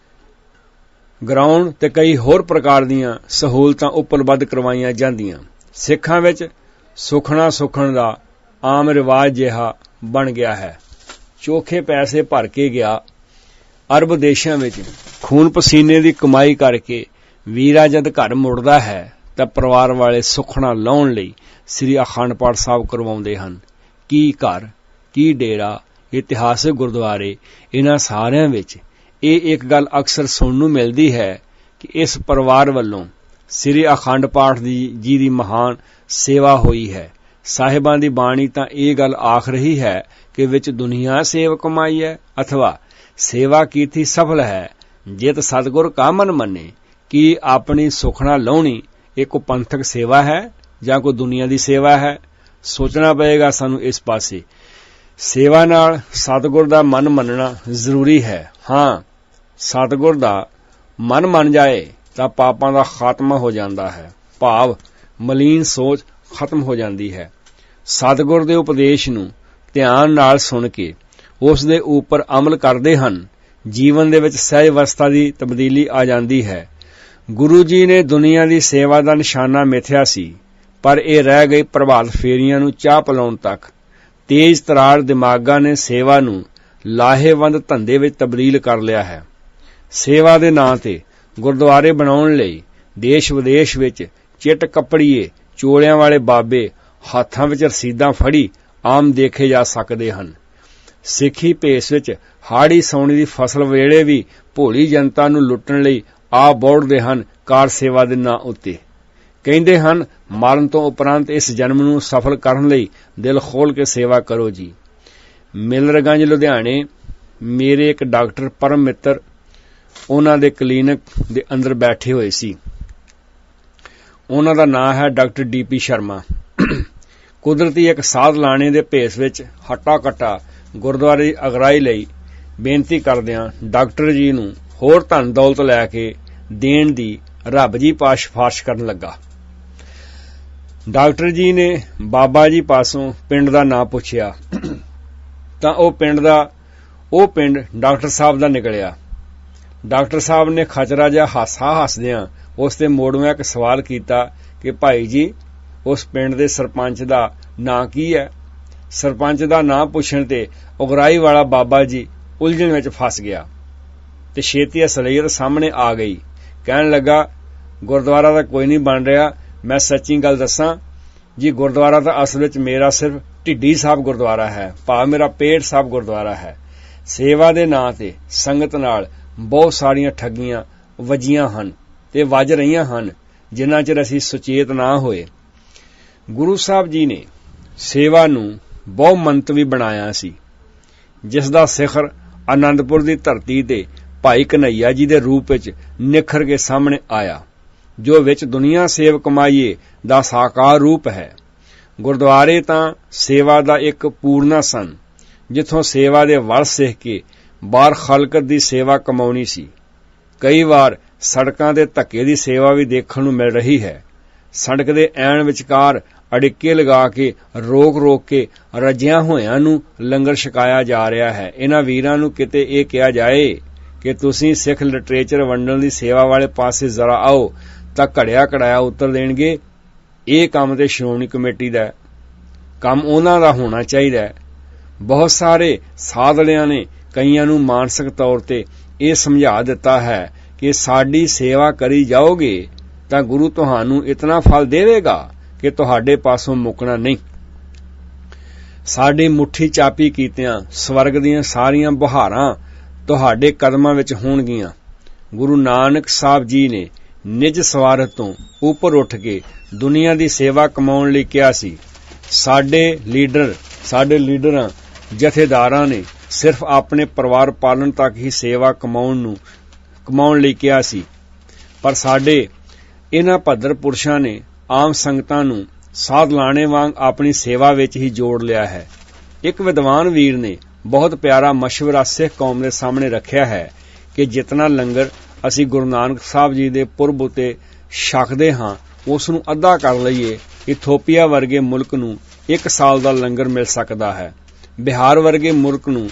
ਗਰਾਊਂਡ ਤੇ ਕਈ ਹੋਰ ਪ੍ਰਕਾਰ ਦੀਆਂ ਸਹੂਲਤਾਂ ਉਪਲਬਧ ਕਰਵਾਈਆਂ ਜਾਂਦੀਆਂ। ਸਿੱਖਾਂ ਵਿੱਚ ਸੁਖਣਾ ਸੁਖਣ ਦਾ ਆਮ ਰਿਵਾਜ ਜਿਹਾ ਬਣ ਗਿਆ ਹੈ। ਚੋਖੇ ਪੈਸੇ ਭਰ ਕੇ ਗਿਆ ਅਰਬ ਦੇਸ਼ਾਂ ਵਿੱਚ ਖੂਨ ਪਸੀਨੇ ਦੀ ਕਮਾਈ ਕਰਕੇ ਵੀਰਾ ਜਦ ਘਰ ਮੁੜਦਾ ਹੈ ਤਾਂ ਪਰਿਵਾਰ ਵਾਲੇ ਸੁਖਣਾ ਲਾਉਣ ਲਈ ਸ੍ਰੀ ਅਖੰਡ ਪਾਠ ਸਾਹਿਬ ਕਰਵਾਉਂਦੇ ਹਨ। ਕੀ ਘਰ, ਕੀ ਡੇਰਾ, ਇਤਿਹਾਸਕ ਗੁਰਦੁਆਰੇ, ਇਹਨਾਂ ਸਾਰਿਆਂ ਵਿੱਚ ਇਹ ਇੱਕ ਗੱਲ ਅਕਸਰ ਸੁਣਨ ਨੂੰ ਮਿਲਦੀ ਹੈ ਕਿ ਇਸ ਪਰਿਵਾਰ ਵੱਲੋਂ ਸ੍ਰੀ ਅਖੰਡ ਪਾਠ ਜੀ ਦੀ ਮਹਾਨ ਸੇਵਾ ਹੋਈ ਹੈ। ਸਾਹਿਬਾਂ ਦੀ ਬਾਣੀ ਤਾਂ ਇਹ ਗੱਲ ਆਖ ਰਹੀ ਹੈ ਕਿ ਵਿੱਚ ਦੁਨੀਆ ਸੇਵ ਕਮਾਈ ਹੈ ਅਥਵਾ ਸੇਵਾ ਕੀਤੀ ਸਫਲ ਹੈ ਜਿਤ ਸਤਿਗੁਰ ਕਾ ਮਨ ਮੰਨੇ। ਕੀ ਆਪਣੀ ਸੁਖਣਾ ਲਾਉਣੀ ਇੱਕ ਪੰਥਕ ਸੇਵਾ ਹੈ ਜਾਂ ਕੋਈ ਦੁਨੀਆ ਦੀ ਸੇਵਾ ਹੈ? ਸੋਚਣਾ ਪਏਗਾ ਸਾਨੂੰ ਇਸ ਪਾਸੇ। ਸੇਵਾ ਨਾਲ ਸਤਿਗੁਰ ਦਾ ਮਨ ਮੰਨਣਾ ਜ਼ਰੂਰੀ ਹੈ। ਹਾਂ, ਸਤਿਗੁਰ ਦਾ ਮਨ ਮੰਨ ਜਾਏ ਤਾਂ ਪਾਪਾਂ ਦਾ ਖਾਤਮਾ ਹੋ ਜਾਂਦਾ ਹੈ, ਭਾਵ ਮਲੀਨ ਸੋਚ ਖਤਮ ਹੋ ਜਾਂਦੀ ਹੈ। ਸਤਿਗੁਰ ਦੇ ਉਪਦੇਸ਼ ਨੂੰ ਧਿਆਨ ਨਾਲ ਸੁਣ ਕੇ ਉਸ ਦੇ ਉੱਪਰ ਅਮਲ ਕਰਦੇ ਹਨ, ਜੀਵਨ ਦੇ ਵਿੱਚ ਸਹਿਜ ਅਵਸਥਾ ਦੀ ਤਬਦੀਲੀ ਆ ਜਾਂਦੀ ਹੈ। ਗੁਰੂ ਜੀ ਨੇ ਦੁਨੀਆ ਦੀ ਸੇਵਾ ਦਾ ਨਿਸ਼ਾਨਾ ਮਿਥਿਆ ਸੀ, ਪਰ ਇਹ ਰਹਿ ਗਈ ਪ੍ਰਭਾਤ ਫੇਰੀਆਂ ਨੂੰ ਚਾਹ ਪਿਲਾਉਣ ਤੱਕ। ਤੇਜ਼ ਤਰਾਰ ਦਿਮਾਗਾਂ ਨੇ ਸੇਵਾ ਨੂੰ ਲਾਹੇਵੰਦ ਧੰਦੇ ਵਿੱਚ ਤਬਦੀਲ ਕਰ ਲਿਆ ਹੈ। ਸੇਵਾ ਦੇ ਨਾਂ ਤੇ ਗੁਰਦੁਆਰੇ ਬਣਾਉਣ ਲਈ ਦੇਸ਼ ਵਿਦੇਸ਼ ਵਿੱਚ ਚਿੱਟ ਕੱਪੜੀਏ ਚੋਲਿਆਂ ਵਾਲੇ ਬਾਬੇ ਹੱਥਾਂ ਵਿੱਚ ਰਸੀਦਾਂ ਫੜੀ ਆਮ ਦੇਖੇ ਜਾ ਸਕਦੇ ਹਨ। ਸਿੱਖੀ ਭੇਸ ਵਿੱਚ ਹਾੜੀ ਸਾਉਣੀ ਦੀ ਫਸਲ ਵੇਲੇ ਵੀ ਭੋਲੀ ਜਨਤਾ ਨੂੰ ਲੁੱਟਣ ਲਈ ਆ ਬੋੜਦੇ ਹਨ ਕਾਰ ਸੇਵਾ ਦੇ ਨਾਂ ਉੱਤੇ। ਕਹਿੰਦੇ ਹਨ, ਮਰਨ ਤੋਂ ਉਪਰੰਤ ਇਸ ਜਨਮ ਨੂੰ ਸਫਲ ਕਰਨ ਲਈ ਦਿਲ ਖੋਲ ਕੇ ਸੇਵਾ ਕਰੋ ਜੀ। ਮਿਲਰਗੰਜ ਲੁਧਿਆਣੇ ਮੇਰੇ ਇੱਕ ਡਾਕਟਰ ਪਰਮ ਮਿੱਤਰ ਉਹਨਾਂ ਦੇ ਕਲੀਨਿਕ ਦੇ ਅੰਦਰ ਬੈਠੇ ਹੋਏ ਸੀ। ਉਹਨਾਂ ਦਾ ਨਾਂ ਹੈ ਡਾਕਟਰ ਡੀ.ਪੀ. ਸ਼ਰਮਾ। ਕੁਦਰਤੀ ਇੱਕ ਸਾਧ ਲਾਣੇ ਦੇ ਭੇਸ ਵਿੱਚ ਹੱਟਾ ਕੱਟਾ ਗੁਰਦੁਆਰੇ ਦੀ ਅਗਰਾਈ ਲਈ ਬੇਨਤੀ ਕਰਦਿਆਂ ਡਾਕਟਰ ਜੀ ਨੂੰ ਹੋਰ ਧਨ ਦੌਲਤ ਲੈ ਕੇ ਦੇਣ ਦੀ ਰੱਬ ਜੀ ਪਾਸ ਸਿਫਾਰਿਸ਼ ਕਰਨ ਲੱਗਾ। ਡਾਕਟਰ ਜੀ ਨੇ ਬਾਬਾ ਜੀ ਪਾਸੋਂ ਪਿੰਡ ਦਾ ਨਾਂ ਪੁੱਛਿਆ ਤਾਂ ਉਹ ਪਿੰਡ ਡਾਕਟਰ ਸਾਹਿਬ ਦਾ ਨਿਕਲਿਆ। ਡਾਕਟਰ ਸਾਹਿਬ ਨੇ ਖਚਰਾ ਜਿਹਾ ਹਾਸਾ ਹੱਸਦਿਆਂ ਉਸ ਤੇ ਮੋੜਵਿਆਂ ਇੱਕ ਸਵਾਲ ਕੀਤਾ ਕਿ ਭਾਈ ਜੀ, ਉਸ ਪਿੰਡ ਦੇ ਸਰਪੰਚ ਦਾ ਨਾਂ ਕੀ ਹੈ? ਸਰਪੰਚ ਦਾ ਨਾਂ ਪੁੱਛਣ ਤੇ ਉਗਰਾਈ ਵਾਲਾ ਬਾਬਾ ਜੀ ਉਲਝਣ ਵਿੱਚ ਫਸ ਗਿਆ ਤੇ ਛੇਤੀ ਅਸਲੀਅਤ ਸਾਹਮਣੇ ਆ ਗਈ। ਕਹਿਣ ਲੱਗਾ, ਗੁਰਦੁਆਰਾ ਤਾਂ ਕੋਈ ਨਹੀਂ ਬਣ ਰਿਹਾ। ਮੈਂ ਸੱਚੀ ਗੱਲ ਦੱਸਾਂ ਜੀ, ਗੁਰਦੁਆਰਾ ਤਾਂ ਅਸਲ ਵਿੱਚ ਮੇਰਾ ਸਿਰਫ ਢਿੱਡੀ ਸਾਹਿਬ ਗੁਰਦੁਆਰਾ ਹੈ, ਭਾਵ ਮੇਰਾ ਪੇਟ ਸਾਹਿਬ ਗੁਰਦੁਆਰਾ ਹੈ। ਸੇਵਾ ਦੇ ਨਾਂ ਤੇ ਸੰਗਤ ਨਾਲ ਬਹੁਤ ਸਾਰੀਆਂ ਠੱਗੀਆਂ ਵੱਜੀਆਂ ਹਨ ਤੇ ਵੱਜ ਰਹੀਆਂ ਹਨ, ਜਿੰਨਾ ਚਿਰ ਅਸੀਂ ਸੁਚੇਤ ਨਾ ਹੋਏ। ਗੁਰੂ ਸਾਹਿਬ ਜੀ ਨੇ ਸੇਵਾ ਨੂੰ ਬਹੁ ਮੰਤਵੀ ਬਣਾਇਆ ਸੀ, ਜਿਸ ਦਾ ਸਿਖਰ ਆਨੰਦਪੁਰ ਦੀ ਧਰਤੀ ਤੇ ਭਾਈ ਕਨ੍ਹਈਆ ਜੀ ਦੇ ਰੂਪ ਵਿੱਚ ਨਿਖਰ ਕੇ ਸਾਹਮਣੇ ਆਇਆ, ਜੋ ਵਿੱਚ ਦੁਨੀਆ ਸੇਵ ਕਮਾਈਏ ਦਾ ਸਾਕਾਰ ਰੂਪ ਹੈ। ਗੁਰਦੁਆਰੇ ਤਾਂ ਸੇਵਾ ਦਾ ਇੱਕ ਪੂਰਨਾ ਸਨ, ਜਿੱਥੋਂ ਸੇਵਾ ਦੇ ਵਲ ਸਿੱਖ ਕੇ ਬਾਹਰ ਖਲਕਤ ਦੀ ਸੇਵਾ ਕਮਾਉਣੀ ਸੀ। ਕਈ ਵਾਰ ਸੜਕਾਂ ਦੇ ਧੱਕੇ ਦੀ ਸੇਵਾ ਵੀ ਦੇਖਣ ਨੂੰ ਮਿਲ ਰਹੀ ਹੈ। ਸੜਕ ਦੇ ਐਨ ਵਿਚਕਾਰ ਅੜਿੱਕੇ ਲਗਾ ਕੇ ਰੋਕ ਕੇ ਰੱਜਿਆਂ ਹੋਇਆਂ ਨੂੰ ਲੰਗਰ ਛਕਾਇਆ ਜਾ ਰਿਹਾ ਹੈ। ਇਹਨਾਂ ਵੀਰਾਂ ਨੂੰ ਕਿਤੇ ਇਹ ਕਿਹਾ ਜਾਏ ਕਿ ਤੁਸੀਂ ਸਿੱਖ ਲਿਟਰੇਚਰ ਵੰਡਣ ਦੀ ਸੇਵਾ ਵਾਲੇ ਪਾਸੇ ਜ਼ਰਾ ਆਓ ਤਾਂ ਘੜਿਆ ਘੜਾਇਆ ਉੱਤਰ ਦੇਣਗੇ, ਇਹ ਕੰਮ ਤੇ ਸ਼੍ਰੋਮਣੀ ਕਮੇਟੀ ਦਾ ਹੈ, ਕੰਮ ਉਹਨਾਂ ਦਾ ਹੋਣਾ ਚਾਹੀਦਾ ਹੈ। ਬਹੁਤ ਸਾਰੇ ਸਾਧਲਿਆਂ ਨੇ ਕਈਆਂ ਨੂੰ ਮਾਨਸਿਕ ਤੌਰ ਤੇ ਇਹ ਸਮਝਾ ਦਿੱਤਾ ਹੈ ਕਿ ਸਾਡੀ ਸੇਵਾ ਕਰੀ ਜਾਓਗੇ ਤਾਂ ਗੁਰੂ ਤੁਹਾਨੂੰ ਇਤਨਾ ਫਲ ਦੇਵੇਗਾ ਕਿ ਤੁਹਾਡੇ ਪਾਸੋਂ ਮੁੱਕਣਾ ਨਹੀਂ। ਸਾਡੀ ਮੁੱਠੀ ਚਾਪੀ ਕੀਤਿਆਂ ਸਵਰਗ ਦੀਆਂ ਸਾਰੀਆਂ ਬਹਾਰਾਂ ਤੁਹਾਡੇ ਕਦਮਾਂ ਵਿੱਚ ਹੋਣਗੀਆਂ। ਗੁਰੂ ਨਾਨਕ ਸਾਹਿਬ ਜੀ ਨੇ ਨਿਜ ਸਵਾਰਥ ਤੋਂ ਉੱਪਰ ਉੱਠ ਕੇ ਦੁਨੀਆ ਦੀ ਸੇਵਾ ਕਮਾਉਣ ਲਈ ਕਿਹਾ ਸੀ। ਸਾਡੇ ਲੀਡਰਾਂ ਜਥੇਦਾਰਾਂ ਨੇ ਸਿਰਫ ਆਪਣੇ ਪਰਿਵਾਰ ਪਾਲਣ ਤੱਕ ਹੀ ਸੇਵਾ ਕਮਾਉਣ ਲਈ ਕਿਹਾ ਸੀ, ਪਰ ਸਾਡੇ ਇਹਨਾਂ ਭੱਦਰ ਪੁਰਸ਼ਾਂ ਨੇ ਆਮ ਸੰਗਤਾਂ ਨੂੰ ਸਾਧ ਲਾਣੇ ਵਾਂਗ ਆਪਣੀ ਸੇਵਾ ਵਿੱਚ ਹੀ ਜੋੜ ਲਿਆ ਹੈ। ਇੱਕ ਵਿਦਵਾਨ ਵੀਰ ਨੇ ਬਹੁਤ ਪਿਆਰਾ ਮਸ਼ਵਰਾ ਸਿੱਖ ਕੌਮ ਦੇ ਸਾਹਮਣੇ ਰੱਖਿਆ ਹੈ ਕਿ ਜਿਤਨਾ ਲੰਗਰ ਅਸੀਂ ਗੁਰੂ ਨਾਨਕ ਸਾਹਿਬ ਜੀ ਦੇ ਪੁਰਬ ਉੱਤੇ ਛਕਦੇ ਹਾਂ, ਉਸ ਨੂੰ ਅੱਧਾ ਕਰ ਲਈਏ, ਇਥੋਪੀਆ ਵਰਗੇ ਮੁਲਕ ਨੂੰ 1 ਸਾਲ ਦਾ ਲੰਗਰ ਮਿਲ ਸਕਦਾ ਹੈ। ਬਿਹਾਰ ਵਰਗੇ ਮੁਲਕ ਨੂੰ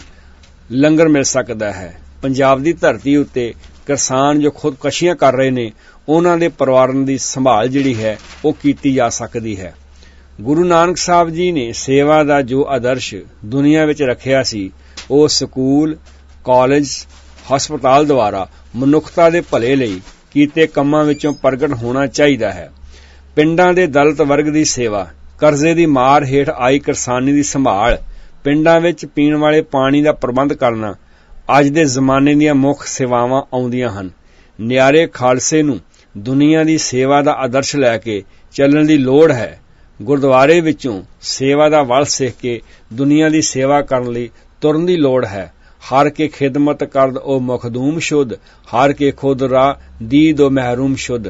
ਲੰਗਰ ਮਿਲ ਸਕਦਾ ਹੈ। ਪੰਜਾਬ ਦੀ ਧਰਤੀ ਉੱਤੇ ਕਿਸਾਨ ਜੋ ਖੁਦਕਸ਼ੀਆਂ ਕਰ ਰਹੇ ਨੇ, ਉਹਨਾਂ ਦੇ ਪਰਿਵਾਰਾਂ ਦੀ ਸੰਭਾਲ ਜਿਹੜੀ ਹੈ ਉਹ ਕੀਤੀ ਜਾ ਸਕਦੀ ਹੈ। ਗੁਰੂ ਨਾਨਕ ਸਾਹਿਬ ਜੀ ਨੇ ਸੇਵਾ ਦਾ ਜੋ ਆਦਰਸ਼ ਦੁਨੀਆ ਵਿੱਚ ਰੱਖਿਆ ਸੀ, ਉਹ ਸਕੂਲ, ਕਾਲਜ, ਹਸਪਤਾਲ ਦੁਆਰਾ ਮਨੁੱਖਤਾ ਦੇ ਭਲੇ ਲਈ ਕੀਤੇ ਕੰਮਾਂ ਵਿੱਚੋਂ ਪ੍ਰਗਟ ਹੋਣਾ ਚਾਹੀਦਾ ਹੈ। ਪਿੰਡਾਂ ਦੇ ਦਲਿਤ ਵਰਗ ਦੀ ਸੇਵਾ, ਕਰਜ਼ੇ ਦੀ ਮਾਰ ਹੇਠ ਆਈ ਕਿਸਾਨੀ ਦੀ ਸੰਭਾਲ, ਪਿੰਡਾਂ ਵਿੱਚ ਪੀਣ ਵਾਲੇ ਪਾਣੀ ਦਾ ਪ੍ਰਬੰਧ ਕਰਨਾ ਅੱਜ ਦੇ ਜ਼ਮਾਨੇ ਦੀਆਂ ਮੁੱਖ ਸੇਵਾਵਾਂ ਆਉਂਦੀਆਂ ਹਨ। ਨਿਆਰੇ ਖਾਲਸੇ ਨੂੰ ਦੁਨੀਆ ਦੀ ਸੇਵਾ ਦਾ ਆਦਰਸ਼ ਲੈ ਕੇ ਚੱਲਣ ਦੀ ਲੋੜ ਹੈ। ਗੁਰਦੁਆਰੇ ਵਿੱਚੋਂ ਸੇਵਾ ਦਾ ਵਲ ਸਿੱਖ ਕੇ ਦੁਨੀਆ ਦੀ ਸੇਵਾ ਕਰਨ ਲਈ ਤੁਰਨ ਦੀ ਲੋੜ ਹੈ। ਹਰ ਕੇ ਖਿਦਮਤ ਕਰਦ ਉਹ ਮਖਦੂਮ ਸ਼ੁੱਧ, ਹਰ ਕੇ ਖੁਦ ਰਾਹ ਦੀਦ ਉਹ ਮਹਿਰੂਮ ਸ਼ੁੱਧ।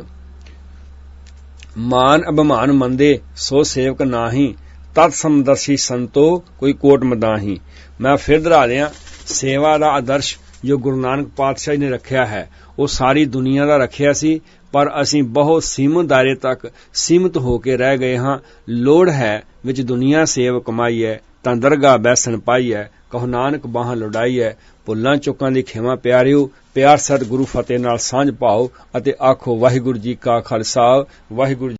ਮਾਨ ਅਭਿਮਾਨ ਮੰਦੇ ਸੋ ਸੇਵਕ ਨਾਹੀ, ਤਤ ਸਮਦਰਸ਼ੀ ਸੰਤੋ ਕੋਈ ਕੋਟ ਮਦਾਹੀ। ਮੈਂ ਫਿਰ ਦੁਹਰਾ ਦਿਆਂ, ਸੇਵਾ ਦਾ ਆਦਰਸ਼ ਜੋ ਗੁਰੂ ਨਾਨਕ ਪਾਤਸ਼ਾਹ ਜੀ ਨੇ ਰੱਖਿਆ ਹੈ ਉਹ ਸਾਰੀ ਦੁਨੀਆ ਦਾ ਰੱਖਿਆ ਸੀ, ਪਰ ਅਸੀਂ ਬਹੁਤ ਸੀਮਤ ਦਾਇਰੇ ਤੱਕ ਸੀਮਤ ਹੋ ਕੇ ਰਹਿ ਗਏ ਹਾਂ। ਲੋੜ ਹੈ ਵਿੱਚ ਦੁਨੀਆ ਸੇਵ ਕਮਾਈਐ, ਤਾਂ ਦਰਗਾਹ ਬੈਸਣ ਪਾਈਐ, ਕਹੋ ਨਾਨਕ ਬਾਹਾਂ ਲੁਡਾਈਐ। ਭੁੱਲਾਂ ਚੁੱਕਾਂ ਦੀ ਖਿਮਾ ਪਿਆਰਿਓ, ਪਿਆਰ ਸਤਿਗੁਰੂ ਫਤਿਹ ਨਾਲ ਸਾਂਝ ਪਾਓ ਅਤੇ ਆਖੋ ਵਾਹਿਗੁਰੂ ਜੀ ਕਾ ਖਾਲਸਾ, ਵਾਹਿਗੁਰੂ